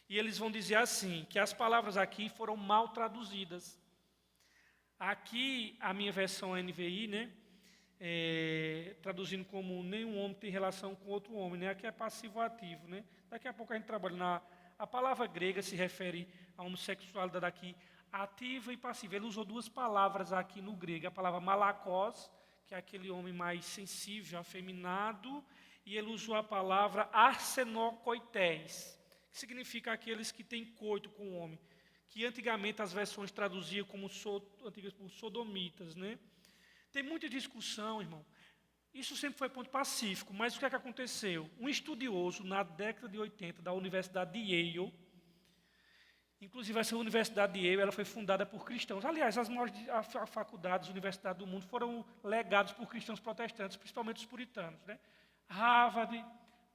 E eles vão dizer assim, que as palavras aqui foram mal traduzidas. Aqui, a minha versão NVI, né, traduzindo como nenhum homem tem relação com outro homem, né? Aqui é passivo-ativo, né? Daqui a pouco a gente trabalha a palavra grega se refere à homossexualidade aqui, ativa e passiva. Ele usou duas palavras aqui no grego, a palavra malakos, que é aquele homem mais sensível, afeminado, e ele usou a palavra arsenokoités, que significa aqueles que têm coito com o homem, que antigamente as versões traduziam como sodomitas, né? Tem muita discussão, irmão. Isso sempre foi ponto pacífico, mas o que é que aconteceu? Um estudioso, na década de 80, da Universidade de Yale, inclusive essa Universidade de Yale ela foi fundada por cristãos. Aliás, as maiores faculdades, universidades do mundo foram legadas por cristãos protestantes, principalmente os puritanos, né? Harvard,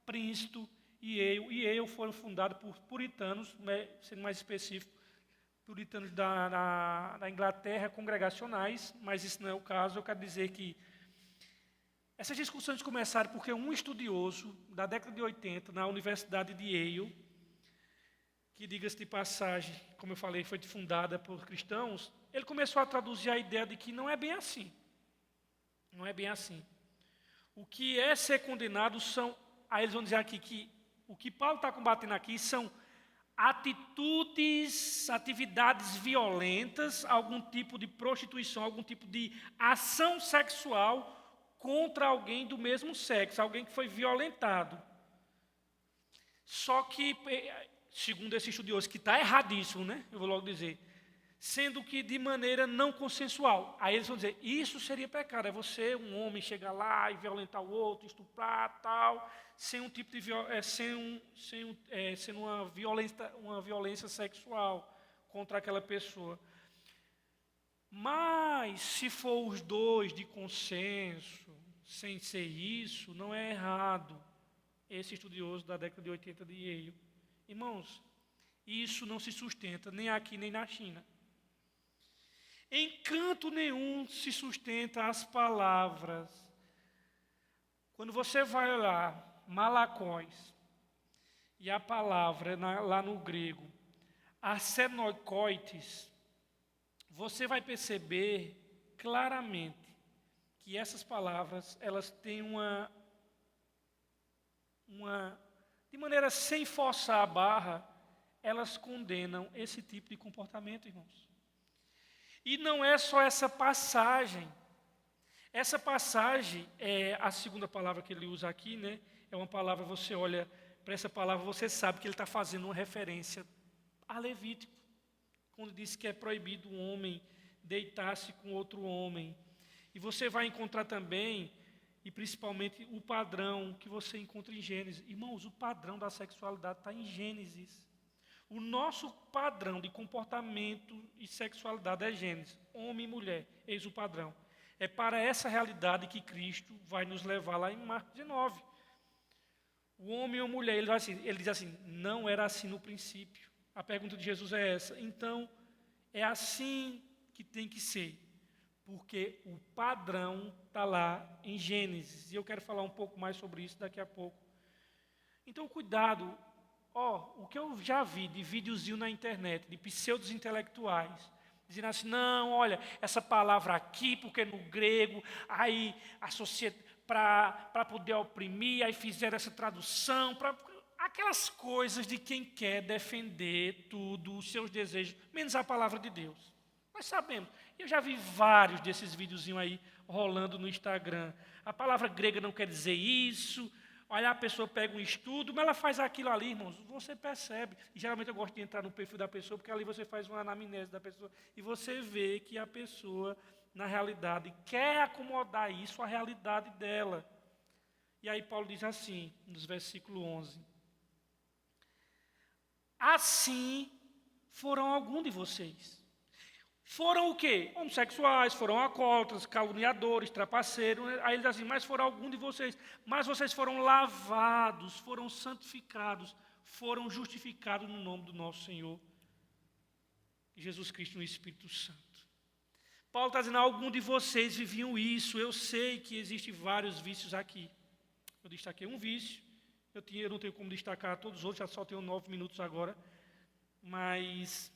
Princeton e Yale foram fundadas por puritanos, né, sendo mais específico, puritanos da Inglaterra, congregacionais, mas isso não é o caso. Eu quero dizer que essas discussões começaram porque um estudioso da década de 80, na Universidade de Yale, que, diga-se de passagem, como eu falei, foi fundada por cristãos, ele começou a traduzir a ideia de que não é bem assim. Não é bem assim. O que é ser condenado são, aí eles vão dizer aqui que o que Paulo está combatendo aqui são atitudes, atividades violentas, algum tipo de prostituição, algum tipo de ação sexual contra alguém do mesmo sexo, alguém que foi violentado. Só que, segundo esse estudioso, que está erradíssimo, né? Eu vou logo dizer, sendo que de maneira não consensual. Aí eles vão dizer, isso seria pecado, é você, um homem, chegar lá e violentar o outro, estuprar, tal, sem um tipo de sendo uma violência sexual contra aquela pessoa. Mas se for os dois de consenso, sem ser isso, não é errado. Esse estudioso da década de 80 de Yale. Irmãos, isso não se sustenta nem aqui nem na China. Em canto nenhum se sustenta as palavras. Quando você vai lá, malakóis, e a palavra lá no grego, arsenokoites, você vai perceber claramente que essas palavras, elas têm de maneira sem forçar a barra, elas condenam esse tipo de comportamento, irmãos. E não é só essa passagem. Essa passagem, é a segunda palavra que ele usa aqui, né? É uma palavra, você olha para essa palavra, você sabe que ele está fazendo uma referência a Levítico, quando diz que é proibido um homem deitar-se com outro homem. E você vai encontrar também, e principalmente, o padrão que você encontra em Gênesis. Irmãos, o padrão da sexualidade está em Gênesis. O nosso padrão de comportamento e sexualidade é Gênesis. Homem e mulher, eis o padrão. É para essa realidade que Cristo vai nos levar lá em Marcos 19. O homem ou mulher, ele diz assim, não era assim no princípio. A pergunta de Jesus é essa. Então, é assim que tem que ser. Porque o padrão está lá em Gênesis. E eu quero falar um pouco mais sobre isso daqui a pouco. Então, cuidado. O que eu já vi de videozinho na internet, de pseudos intelectuais, dizendo assim, não, olha, essa palavra aqui, porque no grego, aí a sociedade, para poder oprimir, aí fizeram essa tradução, aquelas coisas de quem quer defender tudo, os seus desejos, menos a palavra de Deus. Nós sabemos, eu já vi vários desses videozinhos aí rolando no Instagram. A palavra grega não quer dizer isso. Olha, a pessoa pega um estudo, mas ela faz aquilo ali, irmãos, você percebe. E geralmente eu gosto de entrar no perfil da pessoa, porque ali você faz uma anamnese da pessoa e você vê que a pessoa, na realidade, quer acomodar isso à realidade dela. E aí Paulo diz assim, nos versículo 11. Assim foram alguns de vocês. Foram o quê? Homossexuais, foram alcoólatras, caluniadores, trapaceiros. Aí ele diz assim, mas foram alguns de vocês. Mas vocês foram lavados, foram santificados, foram justificados no nome do nosso Senhor Jesus Cristo no Espírito Santo. Paulo está dizendo, alguns de vocês viviam isso. Eu sei que existem vários vícios aqui. Eu destaquei um vício. Eu não tenho como destacar todos os outros, já só tenho 9 minutos agora. Mas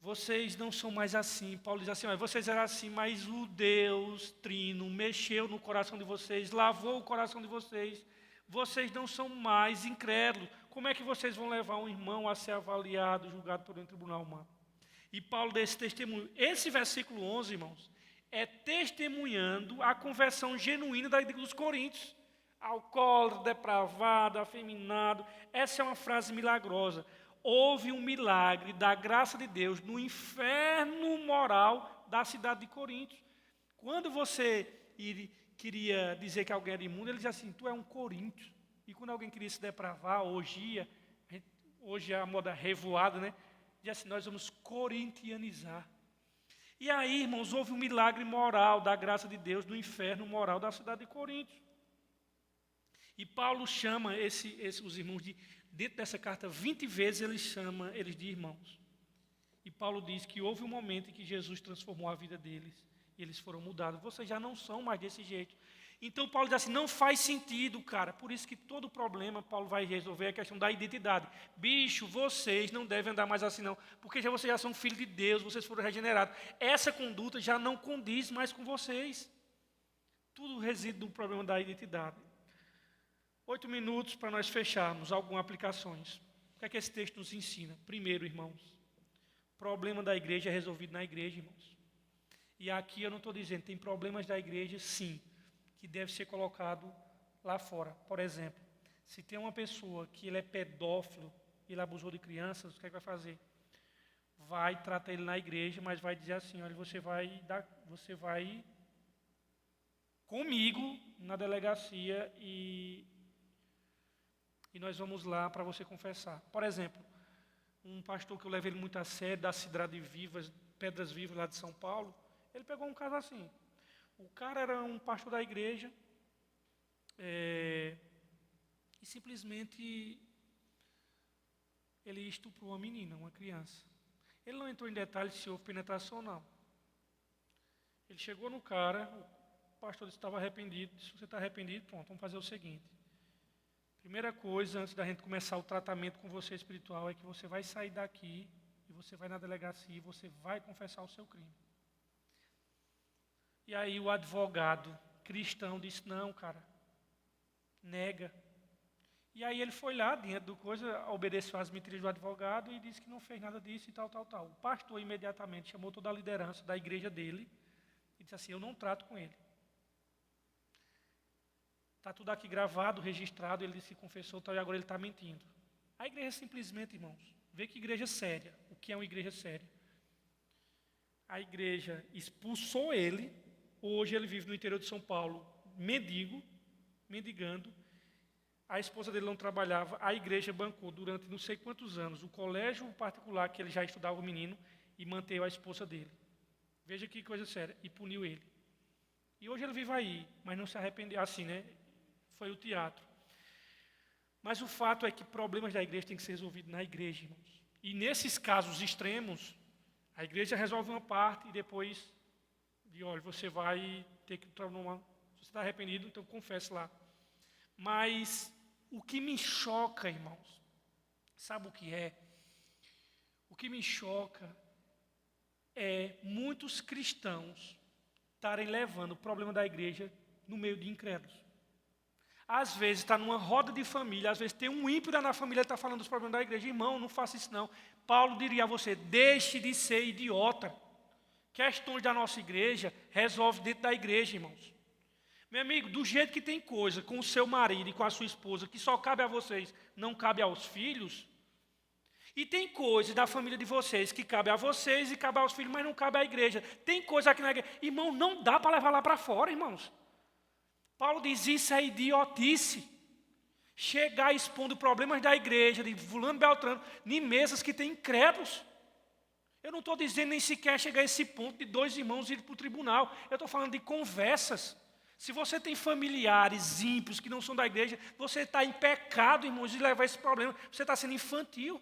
vocês não são mais assim. Paulo diz assim, mas vocês eram assim, mas o Deus Trino mexeu no coração de vocês, lavou o coração de vocês. Vocês não são mais incrédulos. Como é que vocês vão levar um irmão a ser avaliado, julgado por um tribunal humano? E Paulo dá esse testemunho. Esse versículo 11, irmãos, é testemunhando a conversão genuína da igreja dos Coríntios. Alcoólatra, depravado, afeminado. Essa é uma frase milagrosa. Houve um milagre da graça de Deus no inferno moral da cidade de Corinto. Quando você queria dizer que alguém era imundo, ele dizia assim, tu é um coríntio. E quando alguém queria se depravar, hoje é a moda revoada, né? Dizia assim, nós vamos corintianizar. E aí, irmãos, houve um milagre moral da graça de Deus no inferno moral da cidade de Corinto. E Paulo chama os irmãos dentro dessa carta, 20 vezes ele chama eles de irmãos. E Paulo diz que houve um momento em que Jesus transformou a vida deles. E eles foram mudados. Vocês já não são mais desse jeito. Então Paulo diz assim, não faz sentido, cara. Por isso que todo problema Paulo vai resolver a questão da identidade. Bicho, vocês não devem andar mais assim não. Porque vocês já são filhos de Deus, vocês foram regenerados. Essa conduta já não condiz mais com vocês. Tudo reside no problema da identidade. 8 minutos para nós fecharmos algumas aplicações. O que é que esse texto nos ensina? Primeiro, irmãos, o problema da igreja é resolvido na igreja, irmãos. E aqui eu não estou dizendo, tem problemas da igreja, sim, que deve ser colocado lá fora. Por exemplo, se tem uma pessoa que ele é pedófilo, ele abusou de crianças, o que é que vai fazer? Vai tratar ele na igreja, mas vai dizer assim, olha, você vai comigo na delegacia e nós vamos lá para você confessar. Por exemplo, um pastor que eu levei ele muito a sério, da Cidade Vivas, Pedras Vivas, lá de São Paulo, ele pegou um caso assim. O cara era um pastor da igreja e simplesmente ele estuprou uma menina, uma criança. Ele não entrou em detalhes se houve penetração ou não. Ele chegou no cara, o pastor disse que estava arrependido. Se você está arrependido, pronto, vamos fazer o seguinte. Primeira coisa, antes da gente começar o tratamento com você espiritual, é que você vai sair daqui e você vai na delegacia e você vai confessar o seu crime. E aí o advogado cristão disse, não, cara, nega. E aí ele foi lá, diante do coisa, obedeceu às mentiras do advogado e disse que não fez nada disso e tal. O pastor imediatamente chamou toda a liderança da igreja dele e disse assim, eu não trato com ele. Está tudo aqui gravado, registrado, ele disse que confessou tal, e agora ele está mentindo. A igreja simplesmente, irmãos, vê que igreja séria. O que é uma igreja séria? A igreja expulsou ele, hoje ele vive no interior de São Paulo, mendigando. A esposa dele não trabalhava, a igreja bancou durante não sei quantos anos o colégio particular que ele já estudava o menino e manteve a esposa dele. Veja que coisa séria, e puniu ele. E hoje ele vive aí, mas não se arrependeu, assim, né? Foi o teatro. Mas o fato é que problemas da igreja têm que ser resolvidos na igreja, irmãos. E nesses casos extremos, a igreja resolve uma parte e depois diz, olha, você vai ter que entrar numa... Se você está arrependido, então confesse lá. Mas o que me choca, irmãos, sabe o que é? O que me choca é muitos cristãos estarem levando o problema da igreja no meio de incrédulos. Às vezes está numa roda de família, às vezes tem um ímpio na família que está falando dos problemas da igreja. Irmão, não faça isso não. Paulo diria a você, deixe de ser idiota. Questões da nossa igreja, resolve dentro da igreja, irmãos. Meu amigo, do jeito que tem coisa com o seu marido e com a sua esposa, que só cabe a vocês, não cabe aos filhos. E tem coisas da família de vocês que cabe a vocês e cabe aos filhos, mas não cabe à igreja. Tem coisa aqui na igreja. Irmão, não dá para levar lá para fora, irmãos. Paulo diz, isso é idiotice. Chegar expondo problemas da igreja, de fulano Beltrano, em mesas que tem incrédulos. Eu não estou dizendo nem sequer chegar a esse ponto de 2 irmãos irem para o tribunal. Eu estou falando de conversas. Se você tem familiares ímpios que não são da igreja, você está em pecado, irmãos, de levar esse problema. Você está sendo infantil.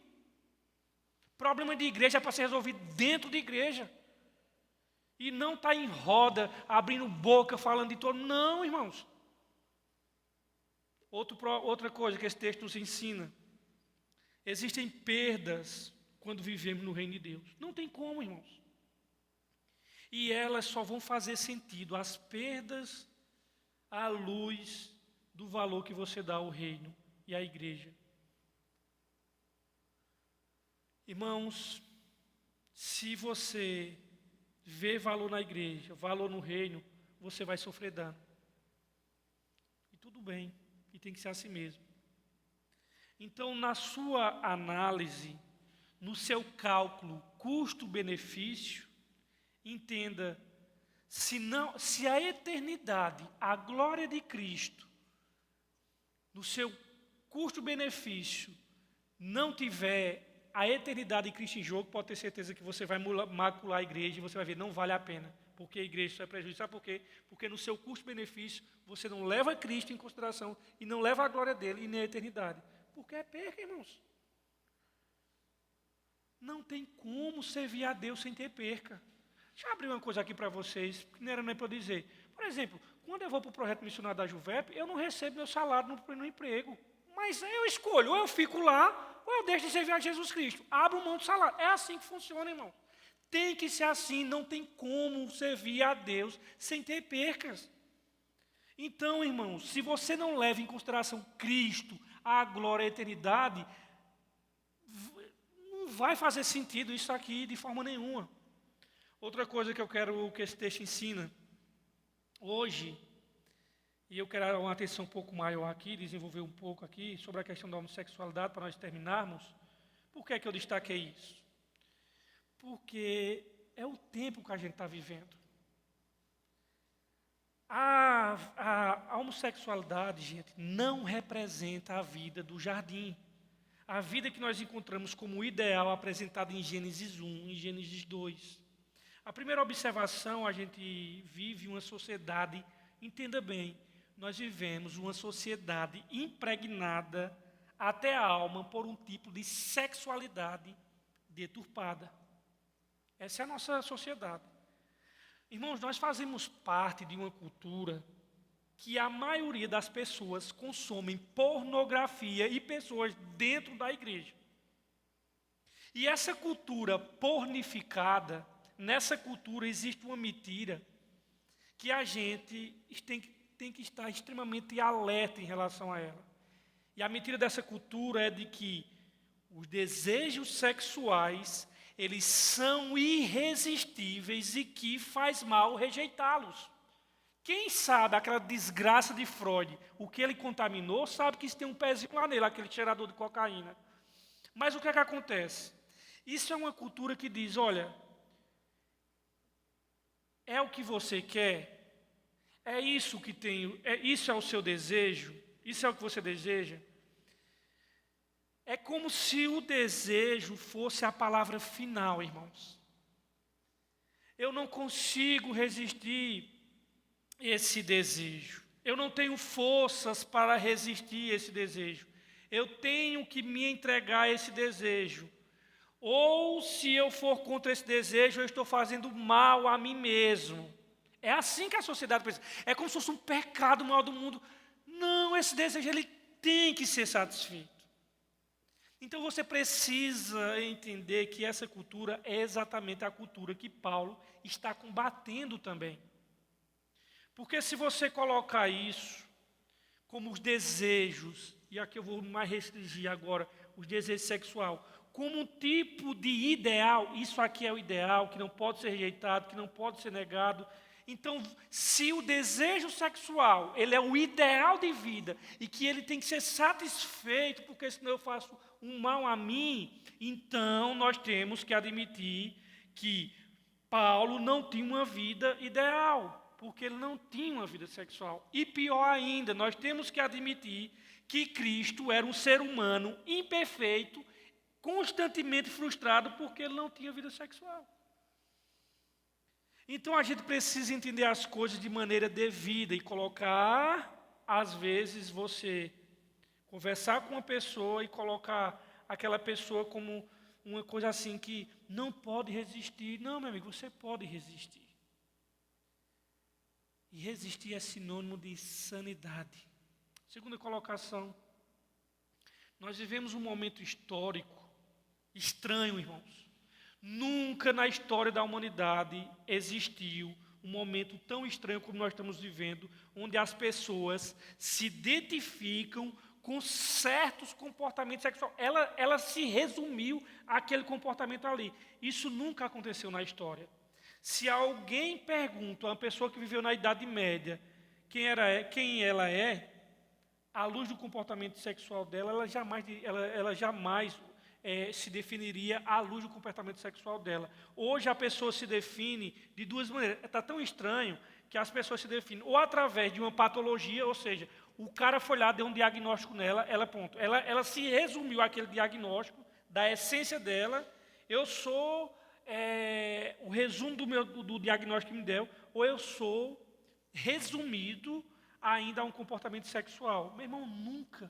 Problema de igreja é para ser resolvido dentro de igreja. E não está em roda, abrindo boca, falando de todo. Não, irmãos. Outra coisa que esse texto nos ensina. Existem perdas quando vivemos no reino de Deus. Não tem como, irmãos. E elas só vão fazer sentido, as perdas à luz do valor que você dá ao reino e à igreja. Irmãos, se você vê valor na igreja, valor no reino, você vai sofrer dano. E tudo bem, e tem que ser assim mesmo. Então, na sua análise, no seu cálculo custo-benefício, entenda, se a eternidade, a glória de Cristo, no seu custo-benefício, não tiver a eternidade de Cristo em jogo, pode ter certeza que você vai macular a igreja e você vai ver, não vale a pena, porque a igreja só é prejuízo. Sabe por quê? Porque no seu custo-benefício, você não leva Cristo em consideração e não leva a glória dele e nem a eternidade. Porque é perca, irmãos. Não tem como servir a Deus sem ter perca. Deixa eu abrir uma coisa aqui para vocês, que não era nem para eu dizer. Por exemplo, quando eu vou para o projeto missionário da Juvep, eu não recebo meu salário no emprego. Mas eu escolho, ou eu fico lá, ou eu deixo de servir a Jesus Cristo. Abro mão do salário. É assim que funciona, irmão. Tem que ser assim, não tem como servir a Deus sem ter percas. Então, irmãos, se você não leva em consideração Cristo, a glória, a eternidade, não vai fazer sentido isso aqui de forma nenhuma. Outra coisa que eu quero que esse texto ensina, hoje, e eu quero uma atenção um pouco maior aqui, desenvolver um pouco aqui, sobre a questão da homossexualidade, para nós terminarmos. Por que é que eu destaquei isso? Porque é o tempo que a gente está vivendo. A homossexualidade, gente, não representa a vida do jardim. A vida que nós encontramos como ideal apresentada em Gênesis 1, em Gênesis 2. A primeira observação, a gente vive uma sociedade, entenda bem, nós vivemos uma sociedade impregnada até a alma por um tipo de sexualidade deturpada. Essa é a nossa sociedade. Irmãos, nós fazemos parte de uma cultura que a maioria das pessoas consomem pornografia e pessoas dentro da igreja. E essa cultura pornificada, nessa cultura existe uma mentira que a gente tem que estar extremamente alerta em relação a ela. E a mentira dessa cultura é de que os desejos sexuais, eles são irresistíveis e que faz mal rejeitá-los. Quem sabe aquela desgraça de Freud, o que ele contaminou, sabe que isso tem um pezinho lá nele, aquele cheirador de cocaína. Mas o que é que acontece? Isso é uma cultura que diz, olha, é o que você quer, é isso que tem, isso é o seu desejo, isso é o que você deseja. É como se o desejo fosse a palavra final, irmãos. Eu não consigo resistir esse desejo. Eu não tenho forças para resistir esse desejo. Eu tenho que me entregar a esse desejo. Ou se eu for contra esse desejo, eu estou fazendo mal a mim mesmo. É assim que a sociedade pensa. É como se fosse um pecado maior do mundo. Não, esse desejo ele tem que ser satisfeito. Então você precisa entender que essa cultura é exatamente a cultura que Paulo está combatendo também. Porque se você colocar isso como os desejos, e aqui eu vou mais restringir agora, os desejos sexuais, como um tipo de ideal, isso aqui é o ideal, que não pode ser rejeitado, que não pode ser negado. Então, se o desejo sexual, ele é o ideal de vida, e que ele tem que ser satisfeito, porque senão eu faço um mal a mim, então nós temos que admitir que Paulo não tinha uma vida ideal, porque ele não tinha uma vida sexual. E pior ainda, nós temos que admitir que Cristo era um ser humano imperfeito, constantemente frustrado, porque ele não tinha vida sexual. Então a gente precisa entender as coisas de maneira devida e colocar, às vezes, você conversar com uma pessoa e colocar aquela pessoa como uma coisa assim que não pode resistir. Não, meu amigo, você pode resistir. E resistir é sinônimo de sanidade. Segunda colocação, nós vivemos um momento histórico, Estranho, irmãos. Nunca na história da humanidade existiu um momento tão estranho como nós estamos vivendo, onde as pessoas se identificam com certos comportamentos sexuais. Ela se resumiu àquele comportamento ali. Isso nunca aconteceu na história. Se alguém pergunta a uma pessoa que viveu na Idade Média quem ela é, à luz do comportamento sexual dela, ela jamais se definiria à luz do comportamento sexual dela. Hoje a pessoa se define de duas maneiras. Está tão estranho que as pessoas se definem ou através de uma patologia, ou seja, o cara foi lá, deu um diagnóstico nela, ela se resumiu àquele diagnóstico, da essência dela. Eu sou o resumo do diagnóstico que me deu, ou eu sou resumido ainda a um comportamento sexual. Meu irmão,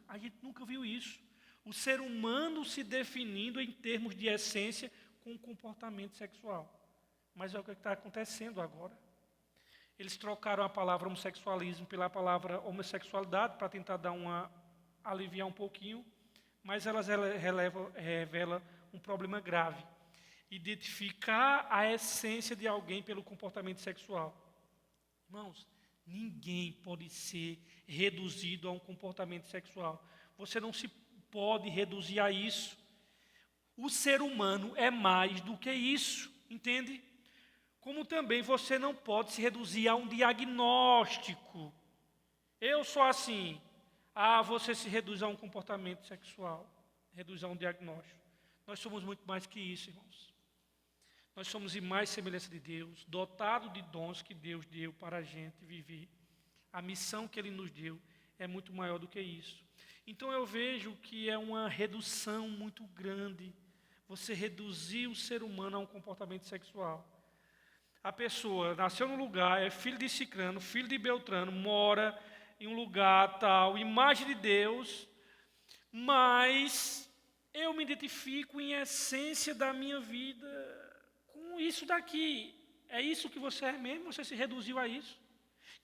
a gente nunca viu isso. O ser humano se definindo em termos de essência com um comportamento sexual. Mas é o que está acontecendo agora. Eles trocaram a palavra homossexualismo pela palavra homossexualidade para tentar aliviar um pouquinho, mas elas revelam um problema grave. Identificar a essência de alguém pelo comportamento sexual. Irmãos, ninguém pode ser reduzido a um comportamento sexual. Você não se pode reduzir a isso. O ser humano é mais do que isso, entende? Como também você não pode se reduzir a um diagnóstico. Eu sou assim. Você se reduz a um comportamento sexual, reduz a um diagnóstico. Nós somos muito mais que isso, irmãos. Nós somos mais semelhança de Deus, dotado de dons que Deus deu para a gente viver. A missão que Ele nos deu é muito maior do que isso. Então eu vejo que é uma redução muito grande você reduzir o ser humano a um comportamento sexual. A pessoa nasceu num lugar, é filho de Cicrano, filho de Beltrano, mora em um lugar tal, imagem de Deus, mas eu me identifico em essência da minha vida com isso daqui. É isso que você é mesmo? Você se reduziu a isso?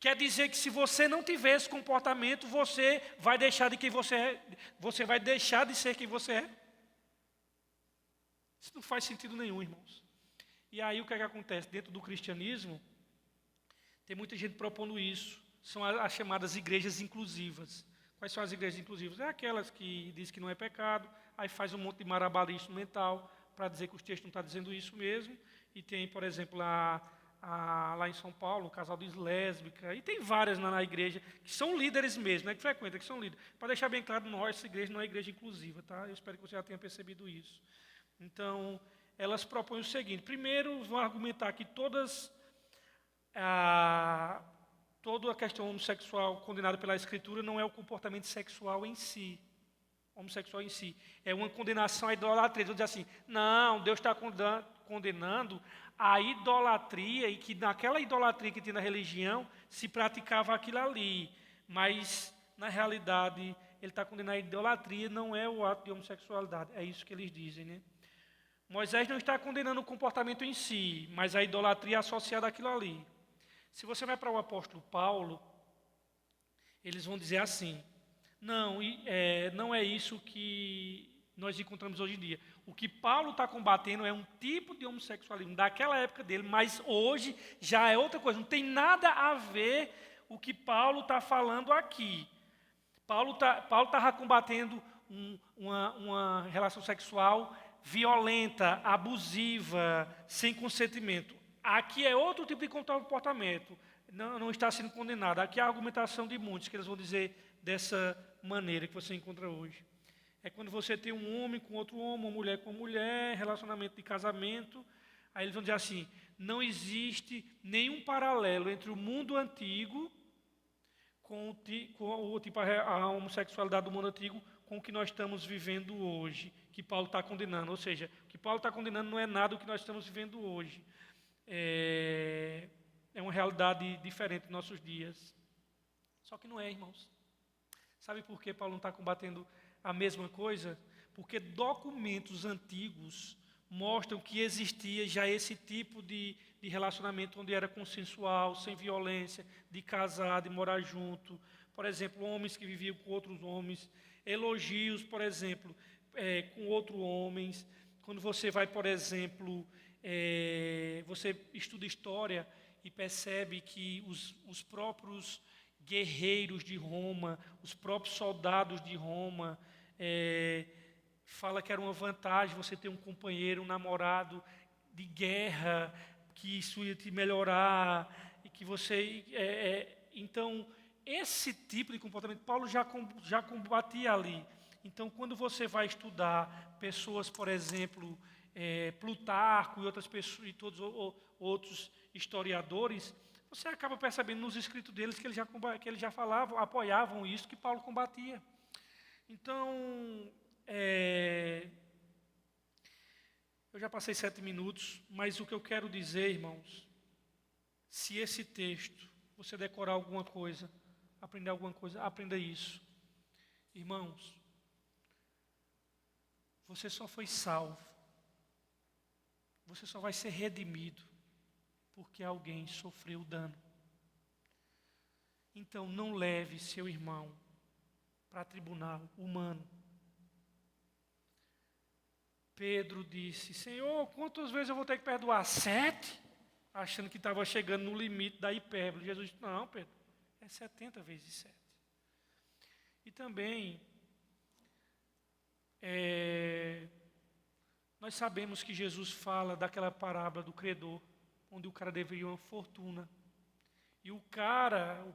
Quer dizer que se você não tiver esse comportamento, você vai deixar de quem você é, você vai deixar de ser quem você é? Isso não faz sentido nenhum, irmãos. E aí o que é que acontece? Dentro do cristianismo, tem muita gente propondo isso. São as chamadas igrejas inclusivas. Quais são as igrejas inclusivas? É aquelas que diz que não é pecado, aí faz um monte de marabalismo mental para dizer que os textos não estão dizendo isso mesmo. E tem, por exemplo, lá em São Paulo, o casal de lésbica, e tem várias na igreja, que são líderes mesmo, que frequentam, que são líderes. Para deixar bem claro, essa igreja não é igreja inclusiva, tá? Eu espero que você já tenha percebido isso. Então, elas propõem o seguinte: primeiro, vão argumentar que toda a questão homossexual condenada pela Escritura não é o comportamento sexual em si, homossexual em si, é uma condenação à idolatria. Vão dizer assim, não, Deus está condenando a idolatria, e que naquela idolatria que tinha na religião se praticava aquilo ali, mas na realidade ele está condenando a idolatria, não é o ato de homossexualidade. É isso que eles dizem, né? Moisés não está condenando o comportamento em si, mas a idolatria associada àquilo ali. Se você vai para o apóstolo Paulo, eles vão dizer assim, não é isso que nós encontramos hoje em dia. O que Paulo está combatendo é um tipo de homossexualismo daquela época dele, mas hoje já é outra coisa. Não tem nada a ver o que Paulo está falando aqui. Paulo estava combatendo uma relação sexual violenta, abusiva, sem consentimento. Aqui é outro tipo de comportamento. Não está sendo condenado. Aqui é a argumentação de muitos, que eles vão dizer dessa maneira que você encontra hoje. É quando você tem um homem com outro homem, uma mulher com mulher, relacionamento de casamento. Aí eles vão dizer assim, não existe nenhum paralelo entre o mundo antigo com a homossexualidade do mundo antigo com o que nós estamos vivendo hoje, que Paulo está condenando. Ou seja, o que Paulo está condenando não é nada do que nós estamos vivendo hoje. É uma realidade diferente dos nossos dias. Só que não é, irmãos. Sabe por que Paulo não está combatendo a mesma coisa? Porque documentos antigos mostram que existia já esse tipo de relacionamento onde era consensual, sem violência, de casar, de morar junto. Por exemplo, homens que viviam com outros homens, elogios, por exemplo, com outros homens, quando você vai, por exemplo, você estuda história e percebe que os próprios guerreiros de Roma, os próprios soldados de Roma, fala que era uma vantagem você ter um companheiro, um namorado de guerra, que isso ia te melhorar, e que você. Então, esse tipo de comportamento, Paulo já combatia ali. Então, quando você vai estudar pessoas, por exemplo, Plutarco e outras pessoas, e todos outros historiadores, você acaba percebendo nos escritos deles que eles já falavam, apoiavam isso que Paulo combatia. Então, eu já passei 7 minutos, mas o que eu quero dizer, irmãos, se esse texto, você decorar alguma coisa, aprender alguma coisa, aprenda isso. Irmãos, você só foi salvo, você só vai ser redimido, porque alguém sofreu dano. Então, não leve seu irmão para tribunal humano. Pedro disse: Senhor, quantas vezes eu vou ter que perdoar? 7? Achando que estava chegando no limite da hipérbole. Jesus disse: não, Pedro, é 70 vezes 7. E também, nós sabemos que Jesus fala daquela parábola do credor, onde o cara deveria uma fortuna. E o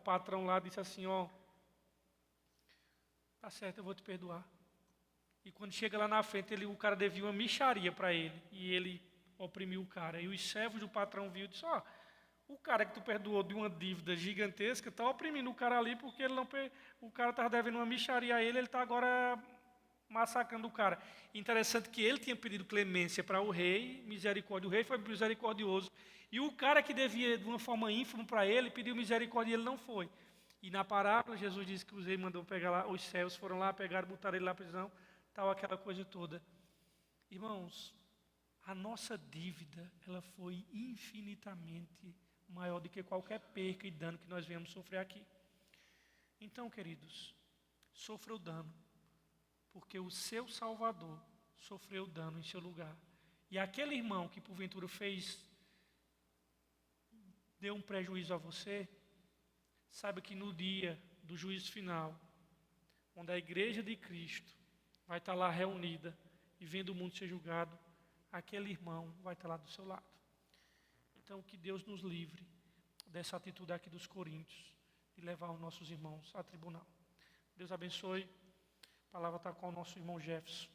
patrão lá, disse assim: ó, tá certo, eu vou te perdoar. E quando chega lá na frente, o cara devia uma mixaria para ele. E ele oprimiu o cara. E os servos do patrão viu e disse: ó, o cara que tu perdoou de uma dívida gigantesca está oprimindo o cara ali porque o cara estava devendo uma mixaria a ele está agora massacrando o cara. Interessante que ele tinha pedido clemência para o rei, misericórdia. O rei foi misericordioso. E o cara que devia de uma forma ínfima para ele, pediu misericórdia e ele não foi. E na parábola, Jesus disse que os reis mandou pegar lá, os céus foram lá, pegaram, botaram ele lá na prisão, tal, aquela coisa toda. Irmãos, a nossa dívida, ela foi infinitamente maior do que qualquer perca e dano que nós viemos sofrer aqui. Então, queridos, sofra o dano, porque o seu Salvador sofreu dano em seu lugar. E aquele irmão que porventura deu um prejuízo a você, saiba que no dia do juízo final, onde a igreja de Cristo vai estar lá reunida e vendo o mundo ser julgado, aquele irmão vai estar lá do seu lado. Então, que Deus nos livre dessa atitude aqui dos coríntios, de levar os nossos irmãos a tribunal. Deus abençoe. A palavra está com o nosso irmão Jefferson.